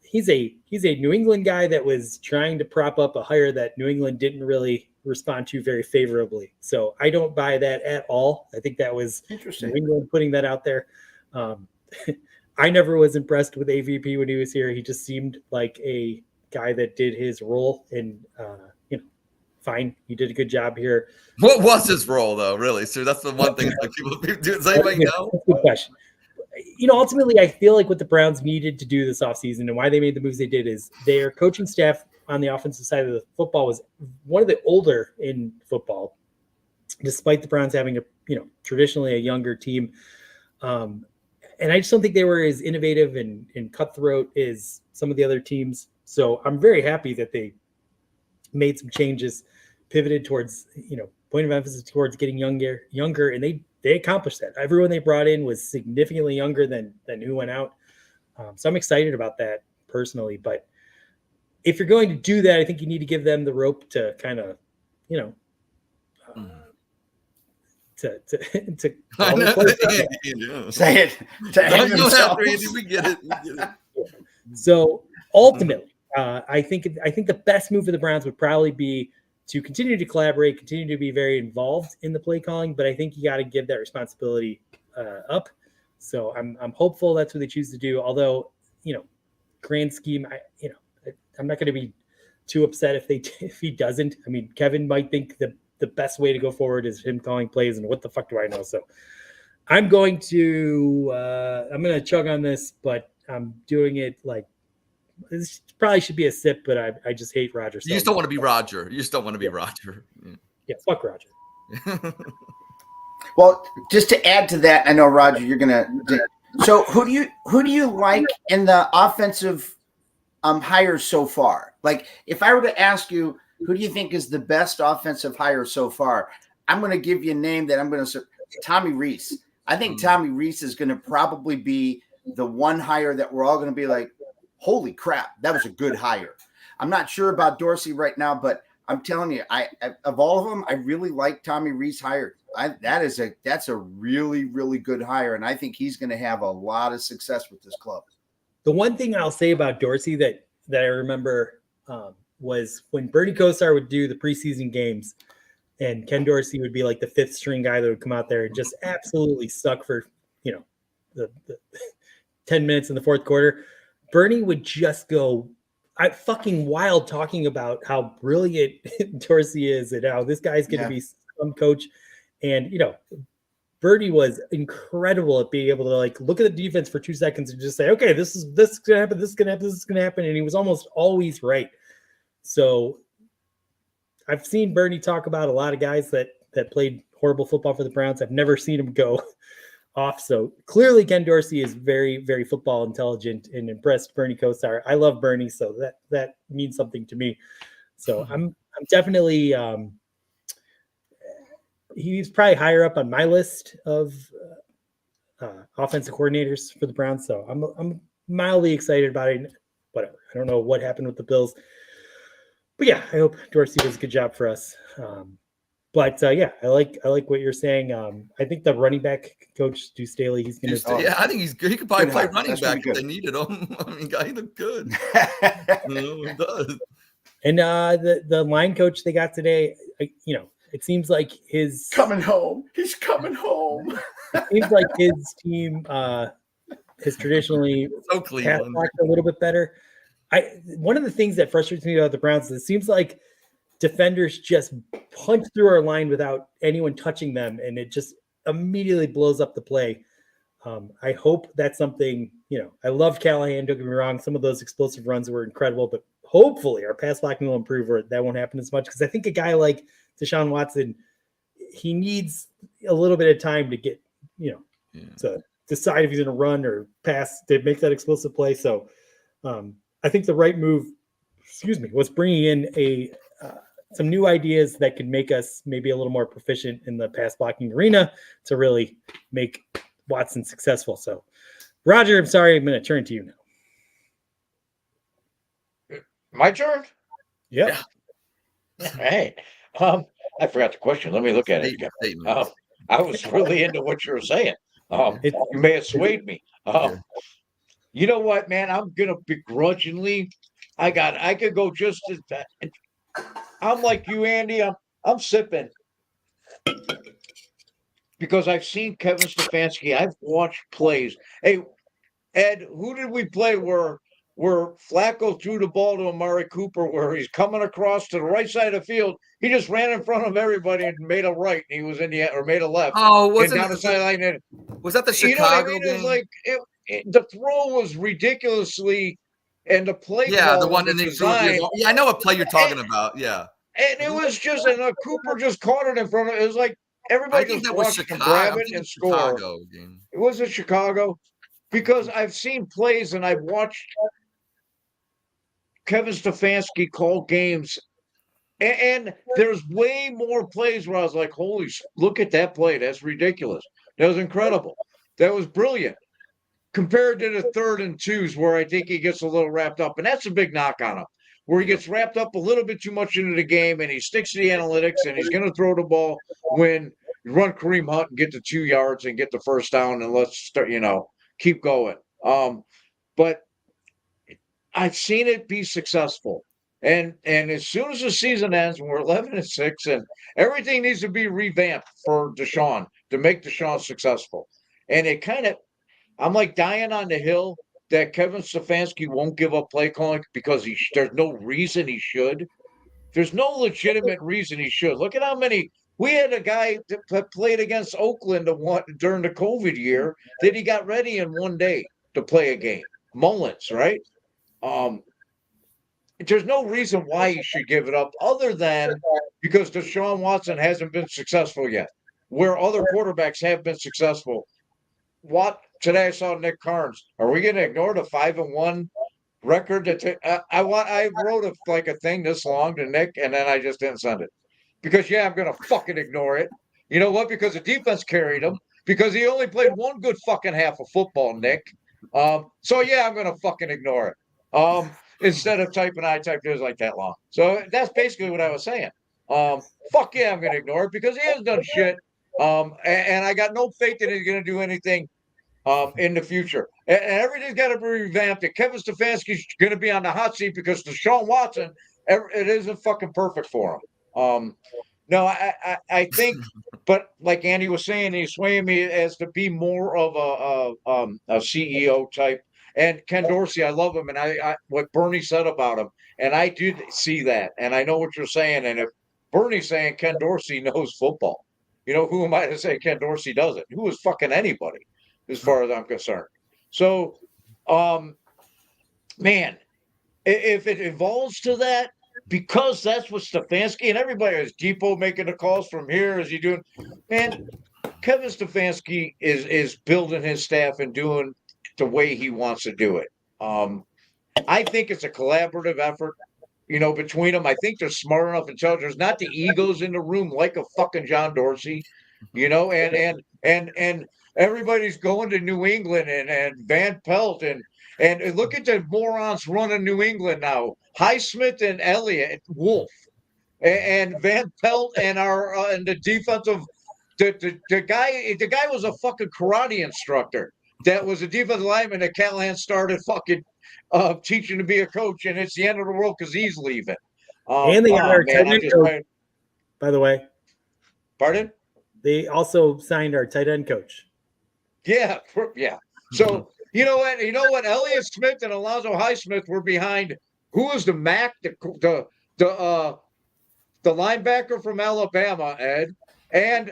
He's a New England guy that was trying to prop up a hire that New England didn't really respond to very favorably. So I don't buy that at all. I think that was interesting. New England putting that out there. I never was impressed with AVP when he was here. He just seemed like a guy that did his role and, fine. He did a good job here. What was his role, though, really? So that's the one thing like people do. Does anybody know? That's a good question. Ultimately, I feel like what the Browns needed to do this offseason and why they made the moves they did is their coaching staff on the offensive side of the football was one of the older in football, despite the Browns having traditionally a younger team. And I just don't think they were as innovative and cutthroat as some of the other teams. So I'm very happy that they made some changes pivoted towards, point of emphasis towards getting younger, and they accomplished that. Everyone they brought in was significantly younger than who went out. So I'm excited about that personally. But if you're going to do that, I think you need to give them the rope to kind of, to call their plays. Say it. We get it. So ultimately, I think the best move for the Browns would probably be to continue to collaborate, continue to be very involved in the play calling, but I think you got to give that responsibility up. So I'm hopeful that's what they choose to do. Although, grand scheme, I'm not going to be too upset if he doesn't. I mean, Kevin might think the best way to go forward is him calling plays, and what the fuck do I know? So I'm going to chug on this, but I'm doing it like this probably should be a sip, but I just hate Roger. You just don't want to be Roger. You just don't want to be Roger. Yeah, fuck Roger. Well, just to add to that, I know Roger, you're gonna. So who do you like in the offensive hires so far? Like, if I were to ask you, who do you think is the best offensive hire so far? I'm going to give you a name that I'm going to Tommy Rees. I think Tommy Rees is going to probably be the one hire that we're all going to be like, holy crap, that was a good hire. I'm not sure about Dorsey right now, but I'm telling you, I of all of them, I really like Tommy Rees hired. That's a really, really good hire, and I think he's going to have a lot of success with this club. The one thing I'll say about Dorsey that I remember was when Bernie Kosar would do the preseason games, and Ken Dorsey would be like the fifth string guy that would come out there and just absolutely suck for the 10 minutes in the fourth quarter. Bernie would just go fucking wild talking about how brilliant Dorsey is and how this guy's going to be some coach. And, Bernie was incredible at being able to like look at the defense for 2 seconds and just say, okay, this is going to happen. This is going to happen. This is going to happen. And he was almost always right. So I've seen Bernie talk about a lot of guys that played horrible football for the Browns. I've never seen him go off. So clearly Ken Dorsey is very, very football intelligent and impressed Bernie Kosar. I love Bernie, so that means something to me. So I'm definitely he's probably higher up on my list of offensive coordinators for the Browns. So I'm mildly excited about it. Whatever. I don't know what happened with the Bills, but yeah, I hope Dorsey does a good job for us. But I like what you're saying. I think the running back coach, Stu Staley, he's going to. Yeah, I think he's good. He could probably play running back if they needed him. I mean, guy, he looked good. He does. And the line coach they got today, it seems like his coming home. He's coming home. It seems like his team has traditionally passed a little bit better. One of the things that frustrates me about the Browns is it seems like defenders just punch through our line without anyone touching them, and it just immediately blows up the play. I hope that's something, I love Callahan, don't get me wrong. Some of those explosive runs were incredible, but hopefully our pass blocking will improve or that won't happen as much. Because I think a guy like Deshaun Watson, he needs a little bit of time to get, to decide if he's going to run or pass to make that explosive play. So I think the right move, was bringing in some new ideas that could make us maybe a little more proficient in the pass blocking arena to really make Watson successful. So, Roger, I'm sorry, I'm going to turn to you now. My turn? Yeah. Hey, I forgot the question. Let me look at it again. I was really into what you were saying. You may have swayed me. You know what, man? I'm going to begrudgingly. I could go just as bad. I'm like you, Andy. I'm sipping because I've seen Kevin Stefanski. I've watched plays. Hey, Ed, who did we play where Flacco threw the ball to Amari Cooper, where he's coming across to the right side of the field? He just ran in front of everybody and made a right. And he was in the or made a left. Oh, was down the sideline? Was that the Chicago game? It was like the throw was ridiculously. And the play, the one in the I know what play you're talking about. Yeah, and it was just, and Cooper just caught it in front of it. It was like everybody just watched him grab it and score. It was in Chicago because I've seen plays and I've watched Kevin Stefanski call games And there's way more plays where I was like, holy, look at that play. That's ridiculous. That was incredible. That was brilliant. Compared to the 3rd and 2s where I think he gets a little wrapped up. And that's a big knock on him, where he gets wrapped up a little bit too much into the game and he sticks to the analytics and he's going to throw the ball when you run Kareem Hunt and get the 2 yards and get the first down and let's start, keep going. But I've seen it be successful. And as soon as the season ends, when we're 11-6, and everything needs to be revamped for Deshaun to make Deshaun successful. And it kind of, I'm like dying on the hill that Kevin Stefanski won't give up play calling because there's no reason he should. There's no legitimate reason he should. Look at how many we had a guy that played against Oakland during the COVID year that he got ready in one day to play a game. Mullins, right? There's no reason why he should give it up other than because Deshaun Watson hasn't been successful yet, where other quarterbacks have been successful. Today I saw Nick Carnes. Are we going to ignore the 5-1 record? I wrote a thing this long to Nick, and then I just didn't send it because I'm going to fucking ignore it. You know what? Because the defense carried him. Because he only played one good fucking half of football, Nick. I'm going to fucking ignore it. Instead of typing, I typed it was like that long. So that's basically what I was saying. I'm going to ignore it because he hasn't done shit. And I got no faith that he's going to do anything in the future. And everything's got to be revamped. And Kevin Stefanski's going to be on the hot seat because Deshaun Watson, it isn't fucking perfect for him. No, I think, but like Andy was saying, he's swaying me as to be more of a CEO type. And Ken Dorsey, I love him, and I what Bernie said about him, and I did see that, and I know what you're saying. And if Bernie's saying Ken Dorsey knows football, who am I to say Ken Dorsey doesn't? Who is fucking anybody, as far as I'm concerned. So, man, if it evolves to that, because that's what Stefanski and everybody is Depot making the calls from here. Is he doing? Man, Kevin Stefanski is building his staff and doing the way he wants to do it. I think it's a collaborative effort, between them. I think they're smart enough and intelligent. There's not the egos in the room like a fucking John Dorsey, and everybody's going to New England and Van Pelt and look at the morons running New England now. Highsmith and Elliott Wolf and Van Pelt and and the defensive the guy was a fucking karate instructor. That was a defensive lineman that Callahan started fucking teaching to be a coach, and it's the end of the world because he's leaving. And they got our tight end coach, by the way. Pardon? They also signed our tight end coach. Yeah. So you know what? Elliott Smith and Alonzo Highsmith were behind. Who was the Mac? The linebacker from Alabama, Ed, and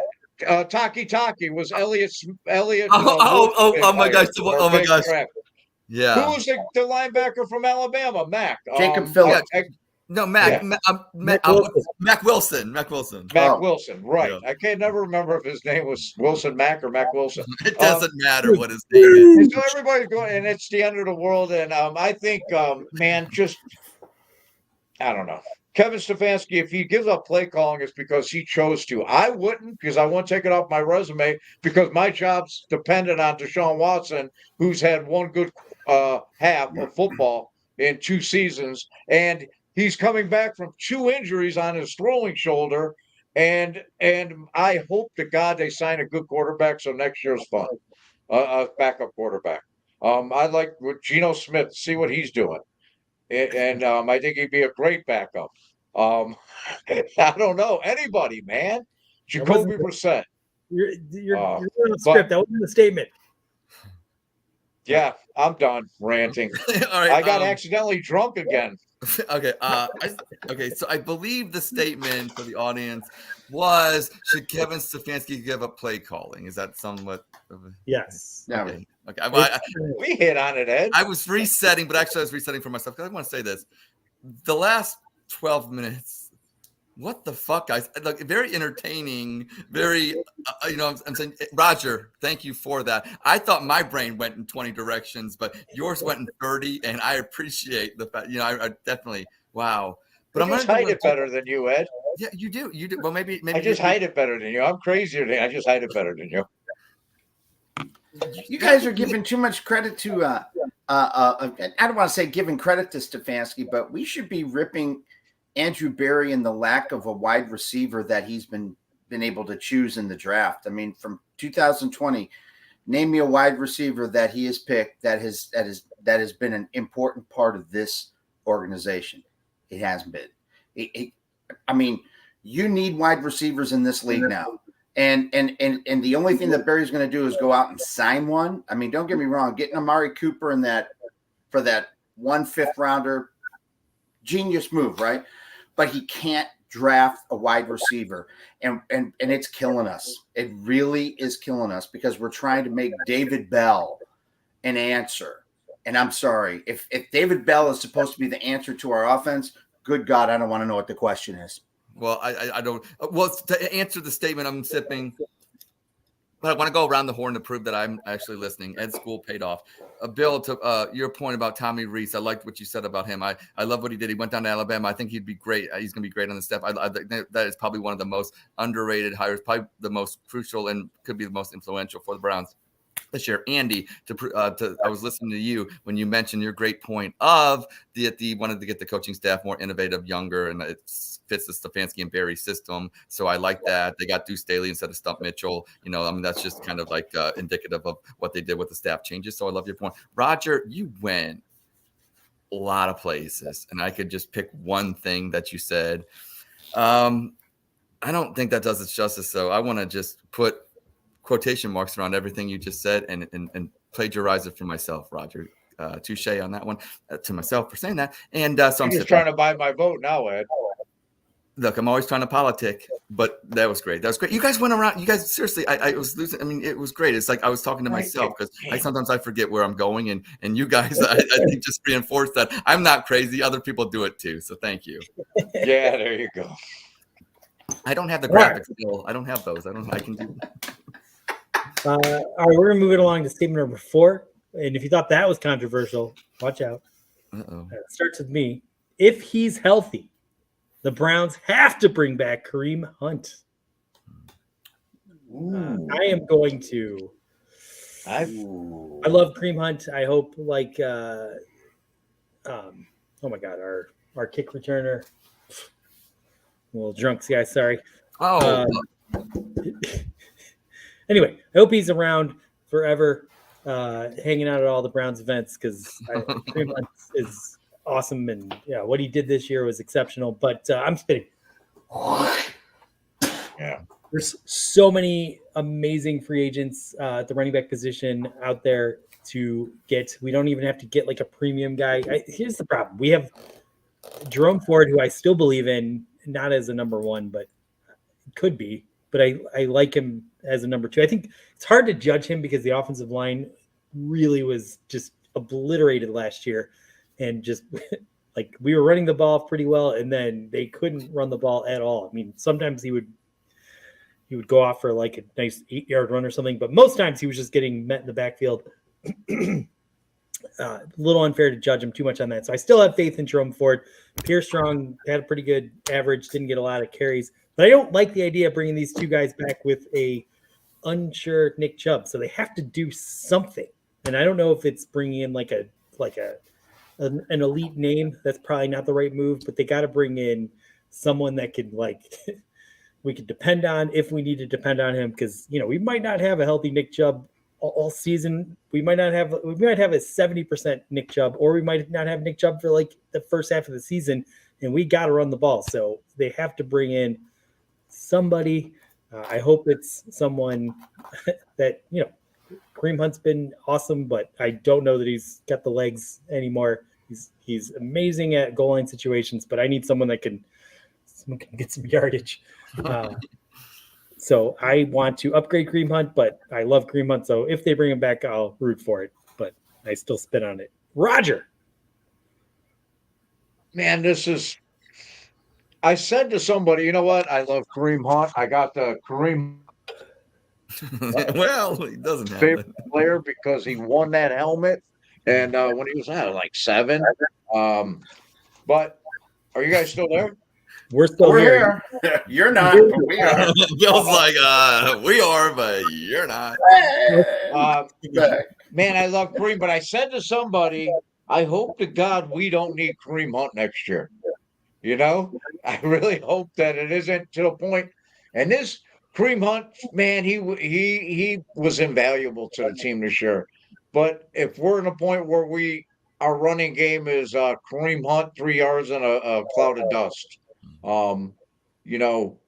Taki was Elliott. Oh my gosh! Oh my gosh! Yeah. Who was the linebacker from Alabama? Mac. Jacob Phillips. No, Mac. Yeah. Mac Wilson. Mac Wilson. Right. Yeah. I can't never remember if his name was Wilson Mac or Mac Wilson. It doesn't matter what his name is. So everybody's going, and it's the end of the world. And I think, I don't know. Kevin Stefanski, if he gives up play calling, it's because he chose to. I wouldn't, because I won't take it off my resume, because my job's dependent on Deshaun Watson, who's had one good half of football in 2 seasons, and he's coming back from 2 injuries on his throwing shoulder, and I hope to God they sign a good quarterback so next year's fun, a backup quarterback. I'd like with Geno Smith, see what he's doing. And I think he'd be a great backup. I don't know anybody, man. Jacoby Brissett. You're on the script. That wasn't a statement. Yeah, I'm done ranting. All right, I got accidentally drunk again. Okay. So I believe the statement for the audience was: should Kevin Stefanski give up play calling? Is that somewhat? Yes. Okay. We hit on it, Ed. I was resetting, but actually I was resetting for myself because I want to say this. The last 12 minutes, what the fuck, guys? Like, very entertaining, very, I'm saying, Roger, thank you for that. I thought my brain went in 20 directions, but yours went in 30, and I appreciate the fact, I definitely, wow. But I just hide it better than you, Ed. Yeah, you do. You do. Well, maybe I just hide it better than you. I'm crazier than I just hide it better than you. You guys are giving too much credit to. I don't want to say giving credit to Stefanski, but we should be ripping Andrew Berry and the lack of a wide receiver that he's been able to choose in the draft. I mean, from 2020, name me a wide receiver that he has picked that has been an important part of this organization. It hasn't been. I mean, you need wide receivers in this league now. And the only thing that Barry's going to do is go out and sign one. I mean, don't get me wrong, getting Amari Cooper in that for that 1 5th rounder, genius move, right? But he can't draft a wide receiver, and it's killing us. It really is killing us because we're trying to make David Bell an answer. And I'm sorry, if David Bell is supposed to be the answer to our offense, good God, I don't want to know what the question is. Well, I don't. Well, to answer the statement, I'm sipping. But I want to go around the horn to prove that I'm actually listening. Ed's school paid off. Bill, to your point about Tommy Reese, I liked what you said about him. I love what he did. He went down to Alabama. I think he'd be great. He's going to be great on the staff. I think that is probably one of the most underrated hires, probably the most crucial and could be the most influential for the Browns this year. Andy, I was listening to you when you mentioned your great point of the wanted to get the coaching staff more innovative, younger, and it fits the Stefanski and Barry system. So I like that. They got Deuce Staley instead of Stump Mitchell. You know, I mean, that's just kind of like indicative of what they did with the staff changes. So I love your point. Roger, you went a lot of places, and I could just pick one thing that you said. I don't think that does it justice, though. I want to just put quotation marks around everything you just said and plagiarize it for myself, Roger. Touche on that one to myself for saying that. And so I'm just trying to buy my vote now, Ed. Look, I'm always trying to politic, but that was great. That was great. You guys went around. You guys, seriously, I was losing. I mean, it was great. It's like I was talking to myself because sometimes I forget where I'm going. And you guys, I think, just reinforced that I'm not crazy. Other people do it too. So thank you. Yeah, there you go. I don't have the graphics, Bill. I don't have those. I can do. All right, we're going to move it along to statement number 4. And if you thought that was controversial, watch out. Uh-oh. It starts with me. If he's healthy, the Browns have to bring back Kareem Hunt. I am going to. I love Kareem Hunt. I hope, like, oh my God, our kick returner. A little drunk guy, sorry. Anyway, I hope he's around forever, hanging out at all the Browns events because Kareem Hunt is awesome, and what he did this year was exceptional. But I'm spitting. Yeah, there's so many amazing free agents at the running back position out there to get. We don't even have to get like a premium guy. Here's the problem: we have Jerome Ford, who I still believe in, not as a number 1, but could be. But I like him as a number 2. I think it's hard to judge him because the offensive line really was just obliterated last year. And just like we were running the ball pretty well, and then they couldn't run the ball at all. I mean, sometimes he would go off for like a nice 8-yard run or something, but most times he was just getting met in the backfield. A little unfair to judge him too much on that. So I still have faith in Jerome Ford. Pierce Strong had a pretty good average, didn't get a lot of carries. But I don't like the idea of bringing these two guys back with a unsure Nick Chubb. So they have to do something. And I don't know if it's bringing in like an elite name. That's probably not the right move. But they got to bring in someone that could we could depend on if we need to depend on him. Because we might not have a healthy Nick Chubb all season. We might have a 70% Nick Chubb, or we might not have Nick Chubb for like the first half of the season. And we got to run the ball. So they have to bring in somebody. I hope it's someone that, Kareem Hunt's been awesome, but I don't know that he's got the legs anymore. He's amazing at goal line situations, but I need someone that can get some yardage. So I want to upgrade Kareem Hunt, but I love Kareem Hunt. So if they bring him back, I'll root for it, but I still spit on it. Roger. Man, I said to somebody, you know what? I love Kareem Hunt. I got the Kareem well, he doesn't have favorite it. player because he won that helmet. And when he was like 7. But Are you guys still there? We're still We're here. You're not, but we are. Bill's like, we are, but you're not. Man, I love Kareem, but I said to somebody, I hope to God we don't need Kareem Hunt next year. You know, I really hope that it isn't to the point. And this Kareem Hunt, man, he was invaluable to the team this year. But if we're in a point where our running game is Kareem Hunt 3 yards and a cloud of dust, you know,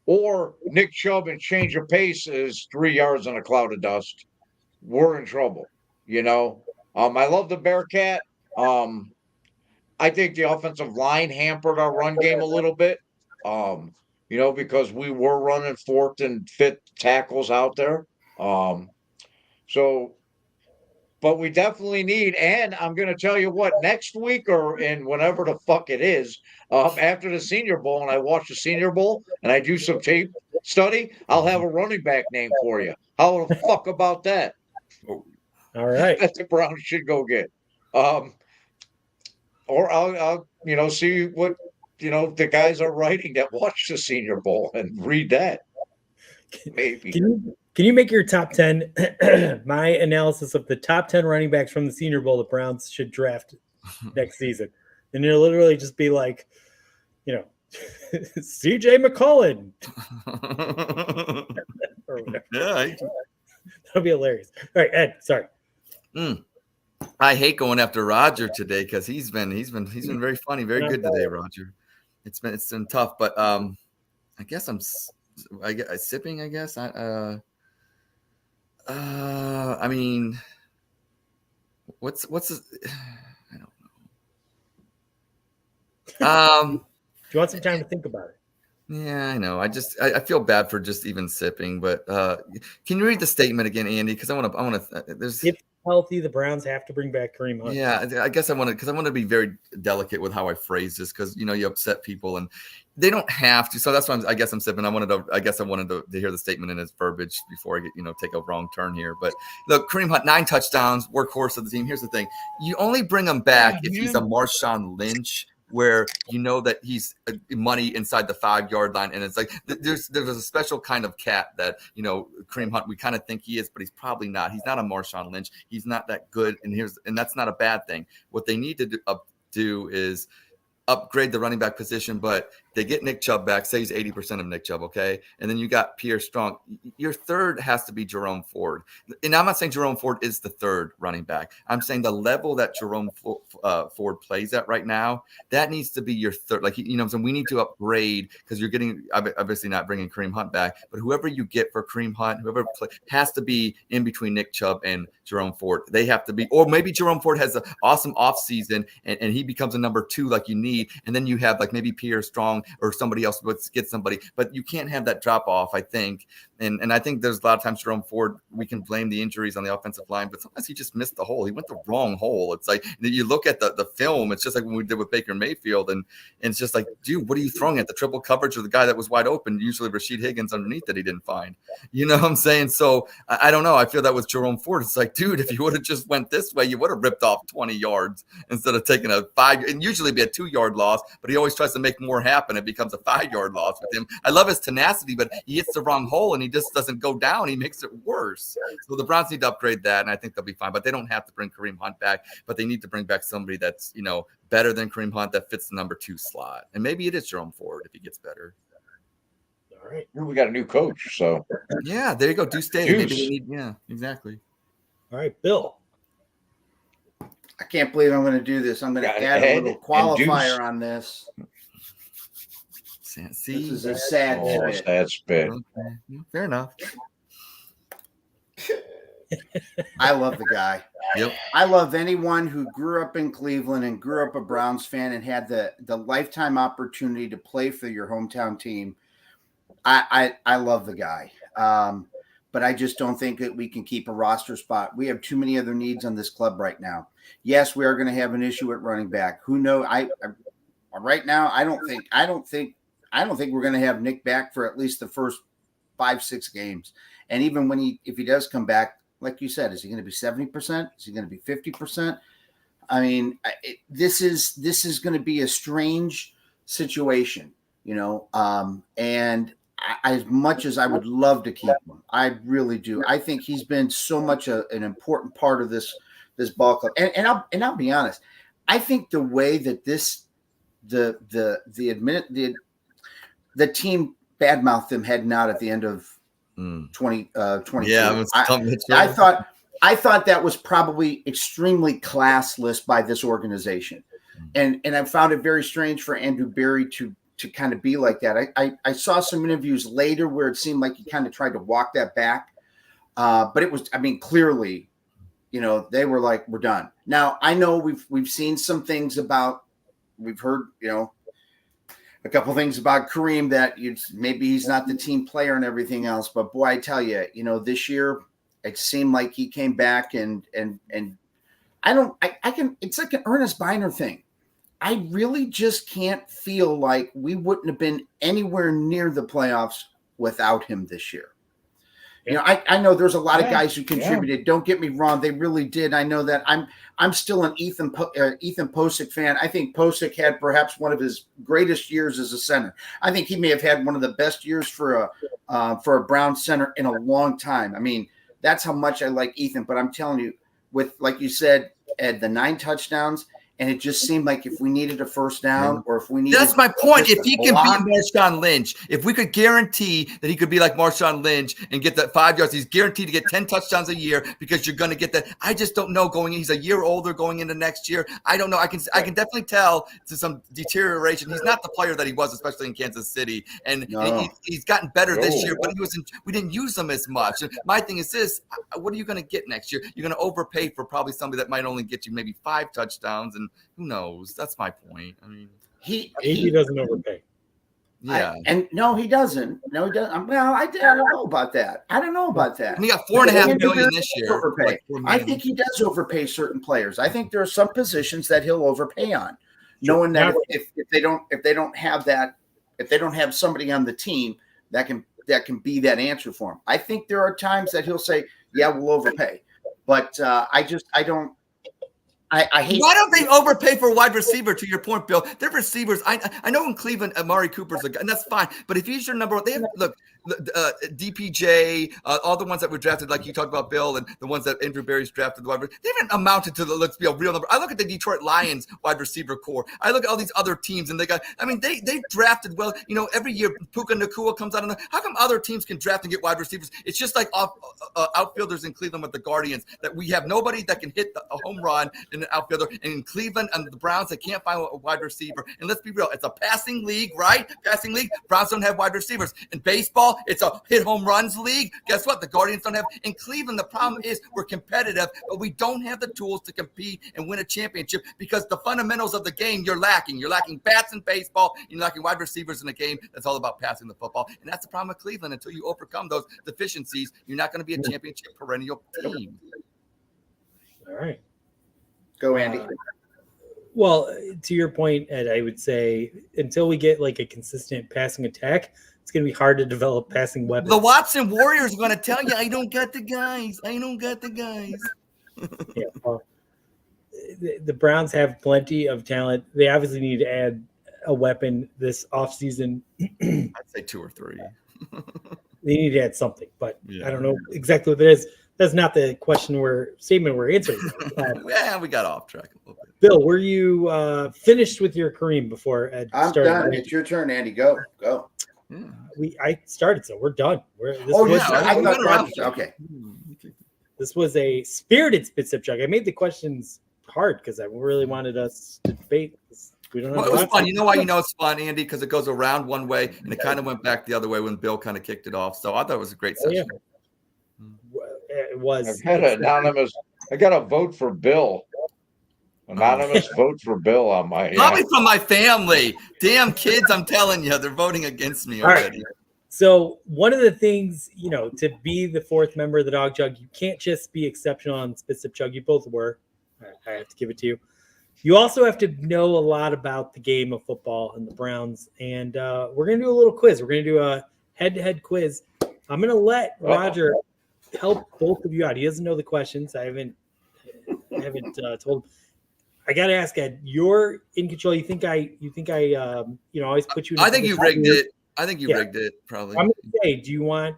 or Nick Chubb and change of pace is 3 yards and a cloud of dust, we're in trouble. You know, I love the Bearcat. I think the offensive line hampered our run game a little bit. You know, because we were running fourth and fifth tackles out there. So, but we definitely need, and I'm going to tell you what, next week or in whenever the fuck it is, after the Senior Bowl, and I watch the Senior Bowl and I do some tape study, I'll have a running back name for you. How the fuck about that? All right. That the Browns should go get. Or I'll see what the guys are writing that watch the Senior Bowl and read that. Maybe. Can you make your top 10? My analysis of the top 10 running backs from the Senior Bowl the Browns should draft next season, and it'll literally just be like, C.J. McCollum. Or whatever. Yeah, that'll be hilarious. All right, Ed. Sorry. I hate going after Roger today because he's been very funny, very good today, Roger. It's been tough, but I guess I'm sipping. I guess I mean, what's this? I don't know. Do you want some time to think about it? Yeah, I know. I feel bad for just even sipping, but can you read the statement again, Andy? Because I want to. There's. If healthy, the Browns have to bring back Kareem Hunt. Yeah, I guess I want to be very delicate with how I phrase this because you upset people and they don't have to. So that's why I guess I'm sipping. I wanted to hear the statement in its verbiage before I get take a wrong turn here. But look, Kareem Hunt, 9 touchdowns, workhorse of the team. Here's the thing: you only bring him back if he's a Marshawn Lynch, where that he's money inside the 5-yard line. And it's like, there's a special kind of cat that, Kareem Hunt, we kind of think he is, but he's probably not. He's not a Marshawn Lynch. He's not that good. And that's not a bad thing. What they need to do is upgrade the running back position, but they get Nick Chubb back. Say he's 80% of Nick Chubb, okay? And then you got Pierre Strong. Your third has to be Jerome Ford. And I'm not saying Jerome Ford is the third running back. I'm saying the level that Jerome Ford plays at right now, that needs to be your third. Like, so we need to upgrade because you're getting, obviously not bringing Kareem Hunt back, but whoever you get for Kareem Hunt, has to be in between Nick Chubb and Jerome Ford. They have to be, or maybe Jerome Ford has an awesome offseason and he becomes a number 2 like you need. And then you have like maybe Pierre Strong or somebody else get somebody, but you can't have that drop off, I think. And I think there's a lot of times Jerome Ford, we can blame the injuries on the offensive line, but sometimes he just missed the hole. He went the wrong hole. It's like you look at the film, it's just like when we did with Baker Mayfield, and it's just like, dude, what are you throwing at? The triple coverage of the guy that was wide open, usually Rashid Higgins underneath that he didn't find. You know what I'm saying? So I don't know. I feel that with Jerome Ford, it's like, dude, if you would have just went this way, you would have ripped off 20 yards instead of taking a 5, and usually be a 2-yard loss, but he always tries to make more happen. It becomes a 5-yard loss with him. I love his tenacity, but he hits the wrong hole and he just doesn't go down. He makes it worse. So the Browns need to upgrade that, and I think they'll be fine. But they don't have to bring Kareem Hunt back, but they need to bring back somebody that's, better than Kareem Hunt that fits the number 2 slot. And maybe it is Jerome Ford if he gets better. All right. We got a new coach, so. Yeah, there you go. Deuce Staley. Maybe they need, yeah, exactly. All right, Bill. I can't believe I'm going to do this. I'm going to add a little qualifier on this. See, this is a sad spit. Sad spit. Okay. Fair enough. I love the guy. Yep. I love anyone who grew up in Cleveland and grew up a Browns fan and had the lifetime opportunity to play for your hometown team. I love the guy. But I just don't think that we can keep a roster spot. We have too many other needs on this club right now. Yes, we are going to have an issue at running back. Who knows? Right now, I don't think we're going to have Nick back for at least the first 5-6 games. And even if he does come back, like you said, is he going to be 70%? Is he going to be 50%? I mean, this is going to be a strange situation, and as much as I would love to keep him, I really do. I think he's been so much an important part of this ball club. And I'll be honest. I think the way that the team badmouthed him heading out at the end of 2022. Yeah, I thought that was probably extremely classless by this organization, and I found it very strange for Andrew Berry to kind of be like that. I saw some interviews later where it seemed like he kind of tried to walk that back, but it was, clearly, they were like, we're done. Now I know we've seen some things we've heard, a couple things about Kareem that maybe he's not the team player and everything else, but boy, I tell you, this year it seemed like he came back and it's like an Ernest Biner thing. I really just can't feel like we wouldn't have been anywhere near the playoffs without him this year. Yeah. I know there's a lot of guys who contributed. Yeah. Don't get me wrong; they really did. I know that. I'm still an Ethan Posick fan. I think Posick had perhaps one of his greatest years as a center. I think he may have had one of the best years for a Brown center in a long time. That's how much I like Ethan. But I'm telling you, with, like you said, Ed, the 9 touchdowns. And it just seemed like if we needed a first down or if we needed. That's my point. If he can be Marshawn Lynch, if we could guarantee that he could be like Marshawn Lynch and get that 5 yards, he's guaranteed to get 10 touchdowns a year because you're going to get that. I just don't know going in. He's a year older going into next year. I don't know. I can definitely tell to some deterioration. He's not the player that he was, especially in Kansas City. And he's gotten better this year, but we didn't use him as much. And my thing is this, what are you going to get next year? You're going to overpay for probably somebody that might only get you maybe 5 touchdowns, and who knows? That's my point. He doesn't overpay. Yeah. No, he doesn't. No, he doesn't. Well, I don't know about that. He got $4.5 million this year. Overpay. I think he does overpay certain players. I think there are some positions that he'll overpay on, knowing that if they don't have somebody on the team that can be that answer for him. I think there are times that he'll say, "Yeah, we'll overpay," but I don't. I hate. Why don't they overpay for a wide receiver? To your point, Bill, their receivers. I know in Cleveland, Amari Cooper's a guy, and that's fine. But if he's your number one, they have DPJ, all the ones that were drafted, like you talked about, Bill, and the ones that Andrew Berry's drafted. They haven't amounted to let's be a real number. I look at the Detroit Lions wide receiver core. I look at all these other teams, and they drafted well. Every year Puka Nacua comes out. How come other teams can draft and get wide receivers? It's just like outfielders in Cleveland with the Guardians that we have nobody that can hit a home run in an outfielder, and in Cleveland and the Browns, they can't find a wide receiver. And let's be real, it's a passing league, right? Passing league. Browns don't have wide receivers. In baseball, it's a hit home runs league. Guess what? The Guardians don't have. In Cleveland, the problem is we're competitive, but we don't have the tools to compete and win a championship because the fundamentals of the game you're lacking. You're lacking bats in baseball. You're lacking wide receivers in a game that's all about passing the football. And that's the problem with Cleveland. Until you overcome those deficiencies, you're not going to be a championship perennial team. All right. Go, Andy. Well, to your point, Ed, I would say until we get like a consistent passing attack, it's going to be hard to develop passing weapons. The Watson Warriors are going to tell you, I don't got the guys. Yeah, well, the Browns have plenty of talent. They obviously need to add a weapon this offseason. I'd say 2 or 3. They need to add something, but I don't know exactly what it is. That's not the statement we're answering. Yeah, we got off track a little bit. Bill, were you finished with your Kareem before Ed started? I'm done. It's your turn, Andy. Go. I started, so we're done. Okay. This was a spirited spit-sip jug. I made the questions hard because I really wanted us to debate. We don't know. It was fun. You know why it's fun, Andy? Because it goes around one way and it kind of went back the other way when Bill kind of kicked it off. So I thought it was a great session. Yeah. It was. I've had an anonymous. I got a vote for Bill. Anonymous vote for Bill on my. Probably from my family. Damn kids! I'm telling you, they're voting against me already. Right. So one of the things, to be the 4th member of the Dawg Chug, you can't just be exceptional on Spit-Sip Chug. You both were. I have to give it to you. You also have to know a lot about the game of football and the Browns. And we're going to do a little quiz. We're going to do a head-to-head quiz. I'm going to let Roger help both of you out. He doesn't know the questions. I haven't told him. I gotta ask, Ed, you're in control. You think I always put you in I think you rigged it. I think you rigged it, probably. I'm gonna say, do you want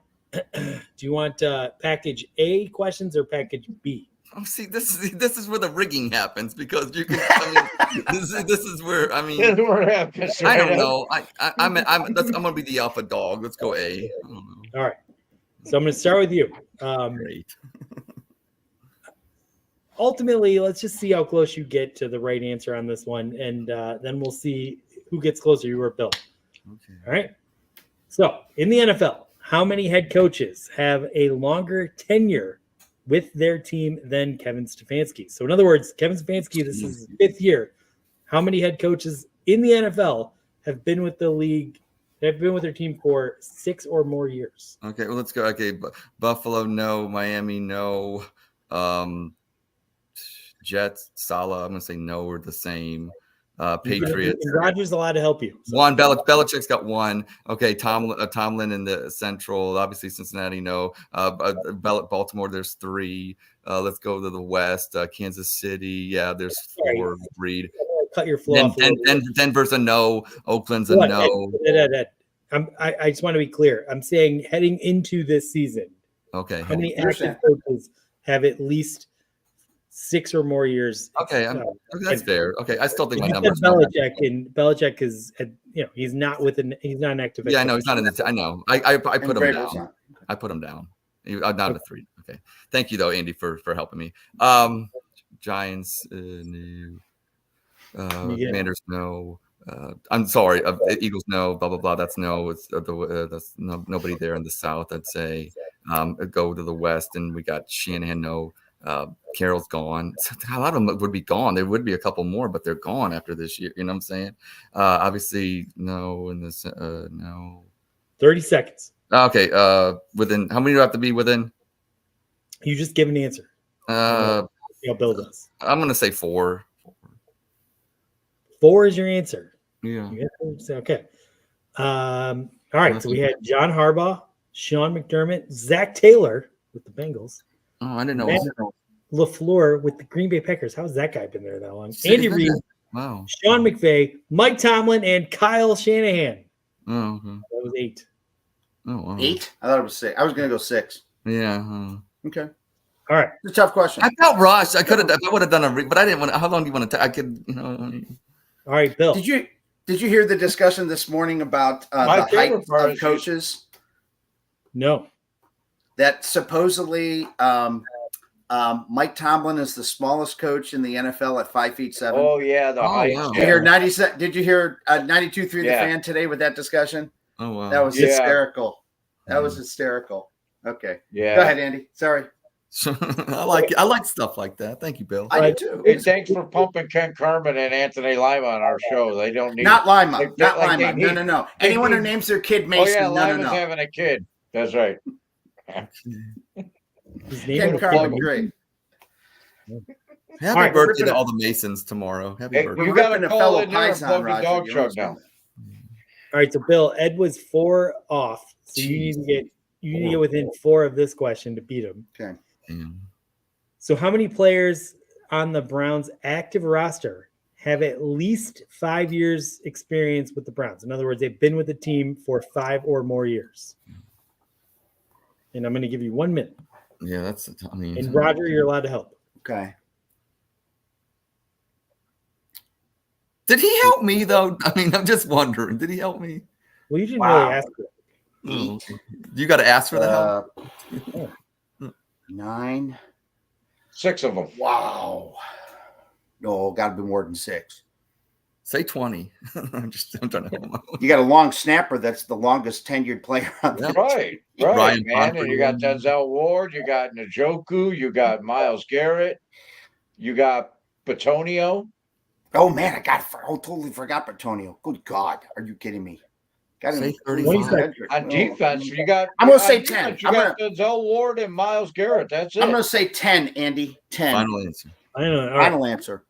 package A questions or package B? Oh, see, this is where the rigging happens because you can. I mean, this is where I mean. I don't know. I'm gonna be the alpha dog. Let's go A. I don't know. All right. So I'm gonna start with you. Great. Ultimately, let's just see how close you get to the right answer on this one, and then we'll see who gets closer, you or Bill. Okay. All right. So in the NFL, how many head coaches have a longer tenure with their team than Kevin Stefanski? So in other words, Kevin Stefanski, this is his 5th year. How many head coaches in the NFL have been with the league, have been with their team for 6 or more years? Okay, well, let's go. Okay, Buffalo, no. Miami, no. Jets, Salah, I'm going to say no, we're the same. Patriots. Rodgers allowed to help you. So. One, Belichick's got one. Okay, Tomlin in the Central. Obviously, Cincinnati, no. Baltimore, there's 3. Let's go to the West. Kansas City, yeah, there's 4. Reed. Cut your flow off. Denver's a no. Oakland's a no. I just want to be clear. I'm saying heading into this season. Okay. How many active coaches have at least 6 or more years? Okay, that's fair. Okay, I still think my numbers. Belichick is, he's not an active. Yeah, I know he's not in the. I know. I put him down. I put him down. Not a 3. Okay, thank you though, Andy, for helping me. Giants, no. Commanders, no. I'm sorry. Eagles, no. Blah blah blah. That's no. It's that's nobody there in the South. I'd say. Go to the West, and we got Shanahan, no. Carroll's gone. A lot of them would be gone. There would be a couple more, but they're gone after this year. You know what I'm saying? Obviously, no. In this, no. 30 seconds. Okay. Within how many do I have to be within? You just give an answer. Bill does. I'm gonna say 4. 4 is your answer. Yeah. Okay. All right. So we had John Harbaugh, Sean McDermott, Zach Taylor with the Bengals. Oh, I didn't know. LaFleur with the Green Bay Packers. How has that guy been there that long? Andy Reid, wow. Sean McVay, Mike Tomlin, and Kyle Shanahan. Oh, okay. That was 8. Oh, wow. 8? I thought it was 6. I was going to go 6. Yeah. Okay. All right. It's a tough question. I felt rushed. I would have done but I didn't want to. How long do you want to? I could, All right, Bill. Did you hear the discussion this morning about the height of coaches? No. That supposedly Mike Tomlin is the smallest coach in the NFL at 5'7". Oh yeah, the height. Wow. Did you hear 90? Did you hear 92.3 The Fan today with that discussion? Oh wow, that was hysterical. That was hysterical. Okay, yeah. Go ahead, Andy. Sorry. I like stuff like that. Thank you, Bill. I do too. Hey, thanks for pumping Ken Carmen and Anthony Lima on our show. They don't need not Lima. Not Lima. No. Anyone who names their kid Mason. Oh yeah, Lima's having a kid. That's right. Ken Carmen, great. Happy birthday to all the Masons tomorrow. Happy birthday. You got to call in there and plug the Dawg Chug now. All right, so Bill, Ed was 4 off, so you need to get within 4 of this question to beat him. Okay. So how many players on the Browns' active roster have at least 5 years experience with the Browns? In other words, they've been with the team for 5 or more years. And I'm going to give you 1 minute. Yeah, and Roger, you're allowed to help. Okay. Did he help me though? I mean, I'm just wondering. Did he help me? Well, you didn't really ask for it. Oh, you got to ask for the help. 9. 6 of them. Wow. No, got to be more than 6. Say 20. I'm trying to help him. You got a long snapper that's the longest tenured player on the Right, Ryan man. And you got Denzel Ward, you got Njoku, you got Myles Garrett, you got Batonio. Oh man, I totally forgot Batonio. Good God, are you kidding me? Got him. On defense, you got. I'm gonna say 10. You got Denzel Ward and Myles Garrett. That's it. I'm gonna say 10, Andy. 10. Final answer. I don't know. Final answer.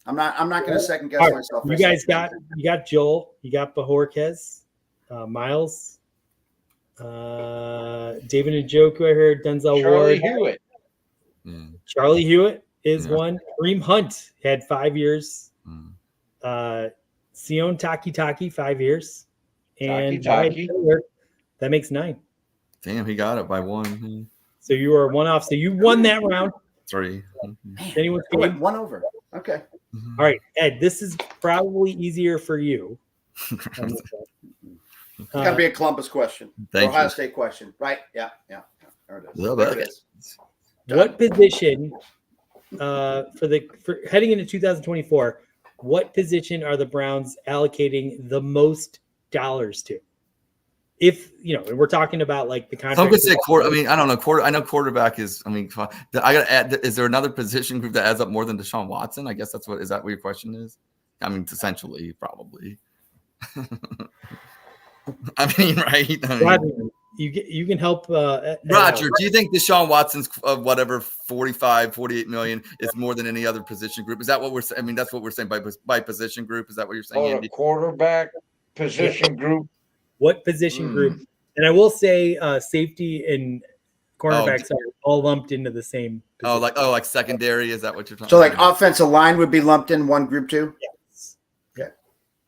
I'm not gonna second guess myself. You guys got Joel, you got Bajorquez, Miles, David Njoku. I heard Denzel Charlie Ward. Hewitt. Charlie Hewitt is one. Kareem Hunt had 5 years. Sion Taki 5 years. And Taki. that makes 9. Damn, he got it by 1. So you are 1 off. So you won that round. 3. Anyone's I went game? 1 over. Okay. All right, Ed, this is probably easier for you. It's got to be a Columbus question. Thank Ohio you. State question. Right? Yeah. There it is. Love There it. it is. What position for heading into 2024, what position are the Browns allocating the most dollars to? If we're talking about like the contract. Some could say quarter. I mean, I don't know. I know quarterback is. I mean, I got to add. Is there another position group that adds up more than Deshaun Watson? I guess is that what your question is? I mean, essentially, probably. I mean, right? Roger, you can help. Roger, do you think Deshaun Watson's whatever 48 million is more than any other position group? Is that what we're saying? I mean, that's what we're saying by position group. Is that what you're saying, Andy? The quarterback position group. What position group? And I will say safety and cornerbacks are all lumped into the same position. Like secondary. Is that what you're talking? So like offensive line would be lumped in one group too? Yes. Okay.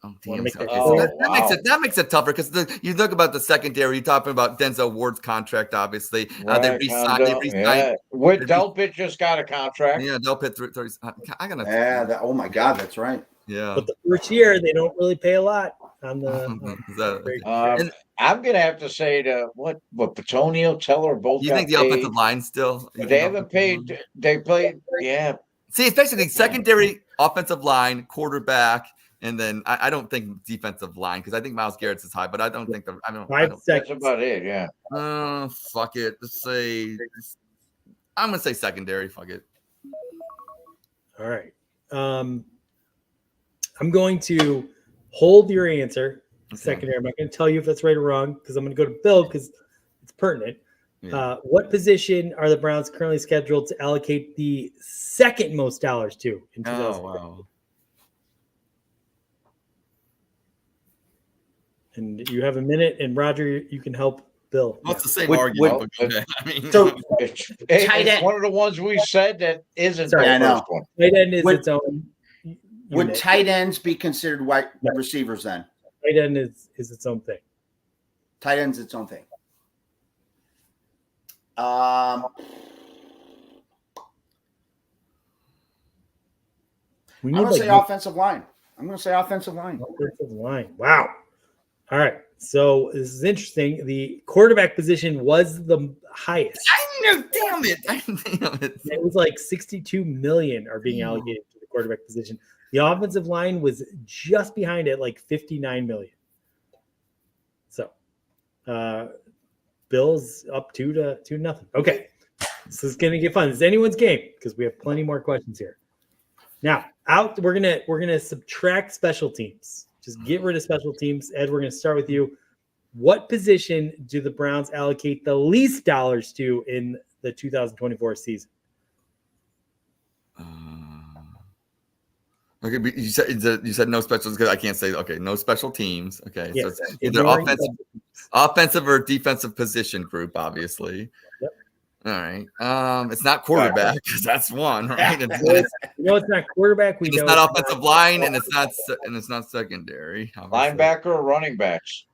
Oh, damn. That makes it tougher because you look about the secondary. You're talking about Denzel Ward's contract, obviously. They re-signed. With Delpit just got a contract. Yeah, Delpit 30. Oh my God, that's right. Yeah. But the first year they don't really pay a lot on the. I'm gonna have to say to what Petonio, Teller both. You think the offensive line still? They haven't paid. They played. Yeah. See, it's basically secondary, offensive line, quarterback. And then I don't think defensive line because I think Myles Garrett's is high, but I don't think that's about it. Yeah. Fuck it. I'm gonna say secondary. Fuck it. All right. I'm going to hold your answer. Secondary. I'm not going to tell you if that's right or wrong because I'm going to go to Bill because it's pertinent. Yeah. What position are the Browns currently scheduled to allocate the second most dollars to in 2000? Wow. And you have a minute, and Roger, you can help Bill. Well, it's the same argument. I mean, so it's one of the ones we said that isn't the first one. Tight end is its own. Would tight ends be considered wide receivers then? Tight end is its own thing. Tight end's its own thing. I'm going to say offensive line. Offensive line. Wow. All right. So this is interesting. The quarterback position was the highest. I know. Damn it. It was like 62 million are being allocated to the quarterback position. The offensive line was just behind it, like 59 million. So Bill's up 2-0. Okay. So it's gonna get fun. This is anyone's game because we have plenty more questions here. Now, we're gonna subtract special teams. Just get rid of special teams. Ed, we're gonna start with you. What position do the Browns allocate the least dollars to in the 2024 season? Okay, but you said no specials because I can't say no special teams. Okay, yes. So it's either offensive or defensive position group, obviously. Yep. All right. It's not quarterback because that's one, right? It's not quarterback. It's not offensive line, and it's not secondary. Obviously. Linebacker or running backs.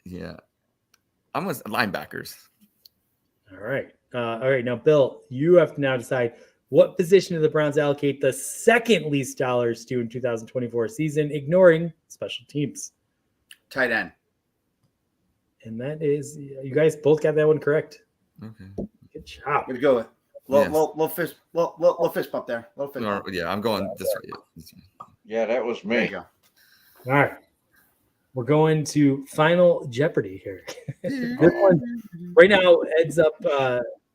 Yeah, I'm with linebackers. All right. Now, Bill, you have to now decide what position do the Browns allocate the second least dollars to in 2024 season, ignoring special teams. Tight end. And that is, you guys both got that one correct. Okay. Good job. Good to go. Little fist bump there. Yeah, I'm going this way. Yeah, that was me. There you go. All right. We're going to Final Jeopardy here. This one, right now,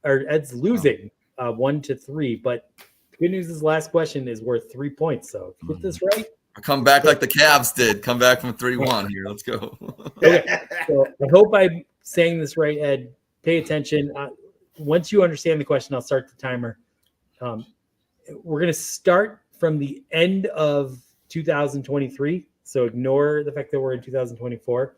Ed's losing 1-3, but the good news is the last question is worth 3 points. So if you get this right, come back like the Cavs did. Come back from 3-1 here. Let's go. Okay. So I hope I'm saying this right, Ed. Pay attention. Once you understand the question, I'll start the timer. We're going to start from the end of 2023. So ignore the fact that we're in 2024.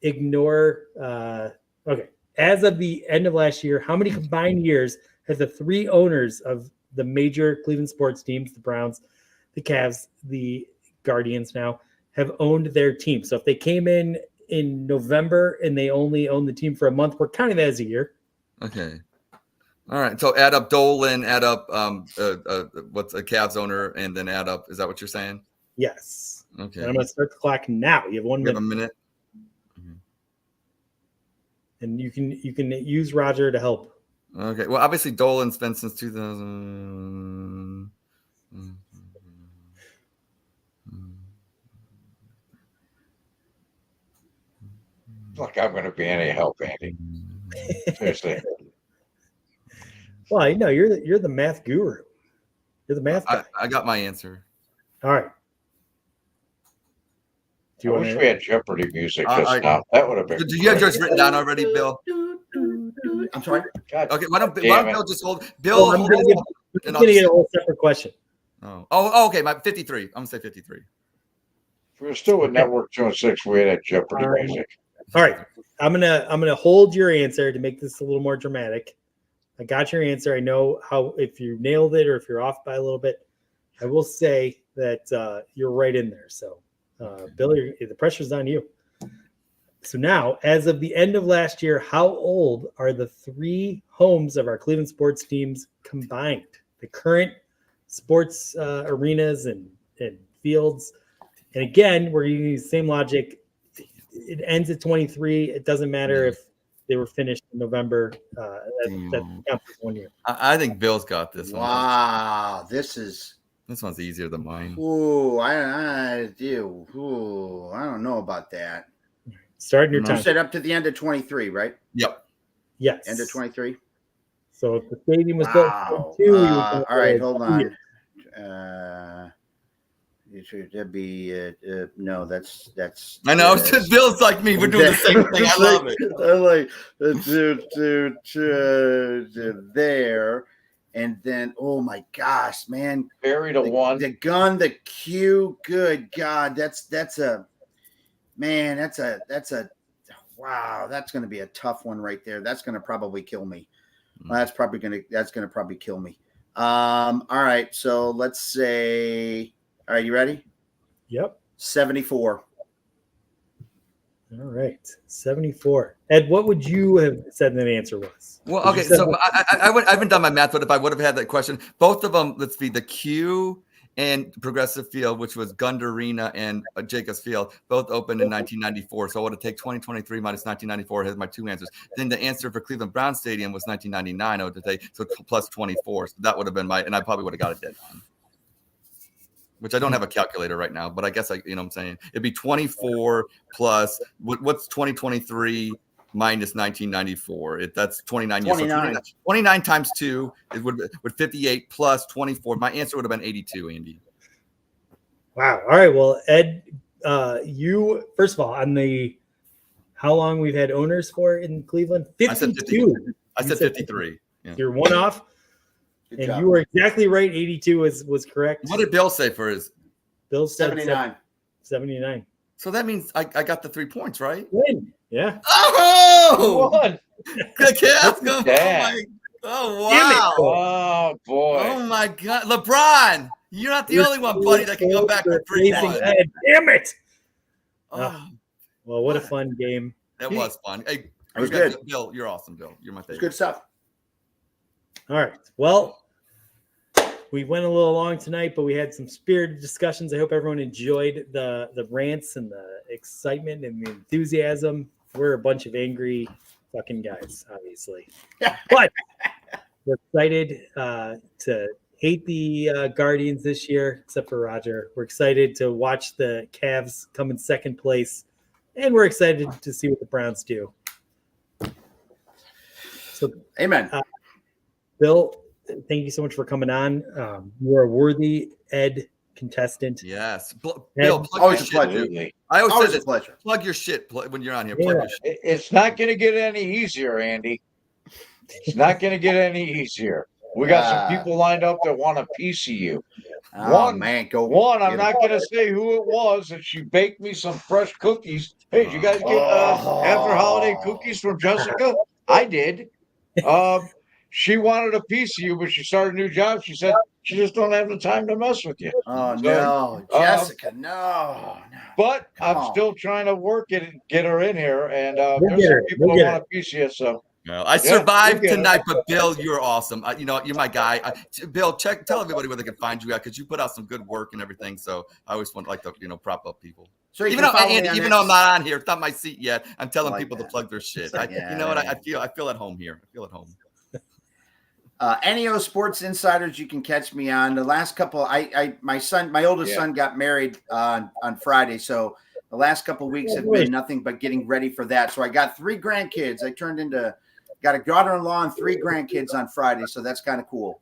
Okay. As of the end of last year, how many combined years has the three owners of the major Cleveland sports teams, the Browns, the Cavs, the Guardians now, have owned their team. So if they came in November and they only own the team for a month, we're counting that as a year. Okay. All right. So add up Dolan, add up what's a Cavs owner, and then add up. Is that what you're saying? Yes. Okay. And I'm going to start the clock now. You have 1 You minute. have a minute. And you can use Roger to help. Okay. Well, obviously Dolan's been since 2000. Look, I'm going to be any help, Andy. Seriously. Well, I know you're the math guru. You're the math guy. I got my answer. All right. I wish we had Jeopardy music just now. That would have been. Did you have yours written down already, Bill? I'm sorry. God, Okay. Why don't damn it. Bill just hold? Bill, I'm going and to I'll get just- a whole separate question. Oh, okay. My 53. I'm gonna say 53. If we were still with Network 206, we had that Jeopardy music. All right. I'm gonna hold your answer to make this a little more dramatic. I got your answer. I know how if you nailed it or if you're off by a little bit. I will say that you're right in there. So, Bill, the pressure's on you. So now, as of the end of last year, how old are the 3 homes of our Cleveland sports teams combined? The current sports arenas and fields. And again, we're using the same logic. It ends at 23. It doesn't matter if they were finished in November. That counts as 1 year. I think Bill's got this one. Wow, this one's easier than mine. Ooh, I do. Ooh, I don't know about that. Starting your You time. said up to the end of 23, right? Yep. Yes. End of 23. So if the stadium was Wow. built in 22, All right, hold 2 on. years. That'd be no. That's. I know. Bill's like me. We're doing the same thing. I love it. I like there, and then oh my gosh, man! Bury the one. The gun, the Q. Good God, that's a man. That's a wow. That's going to be a tough one right there. That's going to probably kill me. That's going to probably kill me. All right, so let's say. All right, you ready? Yep. 74. All right. 74. Ed, what would you have said the answer was? Well, okay. So I haven't done my math, but if I would have had that question, both of them, let's see, the Q and Progressive Field, which was Gund Arena and Jacobs Field, both opened in 1994. So I would have taken 2023 minus 1994 as my 2 answers. Then the answer for Cleveland Brown Stadium was 1999. I would have taken so plus 24. So that would have been and I probably would have got it dead on. Which I don't have a calculator right now, but I guess what I'm saying. It'd be 24 plus what's 2023 minus 1994. That's 29 years. 29. So 29 times 2 it would 58 plus 24. My answer would have been 82, Andy. Wow. All right. Well, Ed, you first of all on the how long we've had owners for in Cleveland? 52. I said 53. Yeah. You're one off. Good And job. you were exactly right. 82 was correct. What did Bill say for his? Bill said 79. 79. So that means I got the 3 points, right? Win. Yeah. Oh! One. The Cavs go. Damn. Oh, wow. Oh, boy. Oh, my God. LeBron, you're not the only one, buddy, that can come back with 3 Amazing, points. Ed. Damn it. Oh, Well, what a fun game. that was fun. Hey, That was good. Bill, you're awesome, Bill. You're my It's favorite. good stuff. All right. Well, we went a little long tonight, but we had some spirited discussions. I hope everyone enjoyed the rants and the excitement and the enthusiasm. We're a bunch of angry fucking guys, obviously. But we're excited to hate the Guardians this year, except for Roger. We're excited to watch the Cavs come in second place, and we're excited to see what the Browns do. So, Amen. Bill, thank you so much for coming on. You are a worthy Ed contestant. Yes. Bill, Yeah. plug Always your a shit, pleasure. dude. Absolutely. I always Always say a this. pleasure. Plug your shit when you're on here. Yeah. Plug your shit. It's not going to get any easier, Andy. It's not going to get any easier. We got some people lined up that want a piece of you. Oh, man, go. One, I'm get not it. going to say who it was, and she baked me some fresh cookies. Hey, did you guys get after holiday cookies from Jessica? I did. she wanted a piece of you, but she started a new job. She said she just don't have the time to mess with you. Oh So, no, Jessica, no. But Come I'm on. still trying to work it and get her in here. And We'll there's get some her. people We'll that get want a piece of you. So Well, I Yeah, survived we'll get it. tonight, but Bill, you're awesome. You know, you're my guy. Bill, tell everybody where they can find you at because you put out some good work and everything. So I always like to, prop up people. So you Even can though, follow me Andy, on even though I'm X. not on here, it's not my seat yet. I'm telling like people that. to plug their shit. It's like, You know what? I feel at home here. I feel at home. NEO Sports Insiders, you can catch me on the last couple. My oldest son got married on Friday, so the last couple of weeks have been nothing but getting ready for that. So I got 3 grandkids. Got a daughter-in-law and 3 grandkids on Friday, so that's kind of cool.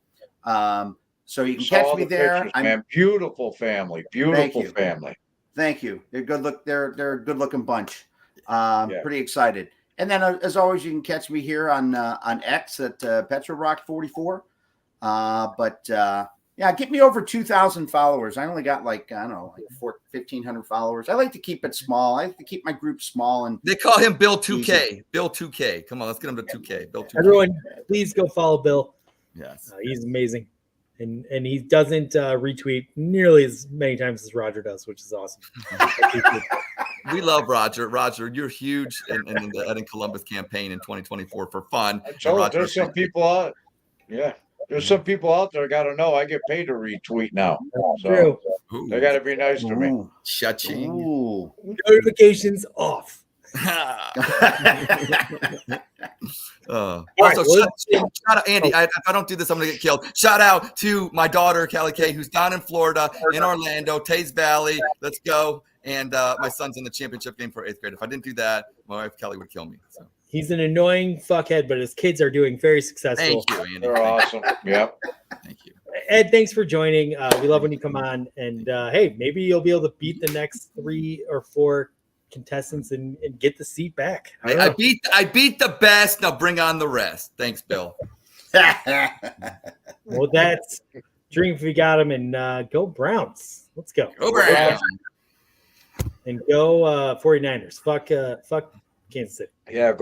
So you can catch me there. Pictures, man. Beautiful family, family. Thank you. They're good. They're a good-looking bunch. Pretty excited. And then, as always, you can catch me here on X at PetroRock44. Get me over 2,000 followers. I only got 1,500 followers. I like to keep it small. I like to keep my group small. And they call him Bill 2K. Easy. Bill 2K. Come on, let's get him to 2K. Bill 2K. Everyone, please go follow Bill. Yes, he's amazing, and he doesn't retweet nearly as many times as Roger does, which is awesome. We love Roger. Roger, you're huge in the Ed in Columbus campaign in 2024 for fun. There's some people out. Yeah, there's some people out there got to know I get paid to retweet now. So they got to be nice to me. Cha-ching. Notifications off. Shout out, Andy. If I don't do this, I'm gonna get killed. Shout out to my daughter Callie Kay, who's down in Florida, in Orlando, Taze Valley. Let's go! And my son's in the championship game for 8th grade. If I didn't do that, my wife Kelly would kill me. So he's an annoying fuckhead, but his kids are doing very successful. Thank you, Andy. They're awesome. Yep. Thank you, Ed. Thanks for joining. We love when you come on, and hey, maybe you'll be able to beat the next 3 or 4 contestants and get the seat back. I beat the best. Now bring on the rest. Thanks, Bill. Well, that's dream if we got him, and go Browns. Let's go. Go Browns. And go 49ers. Fuck Kansas City. Yeah.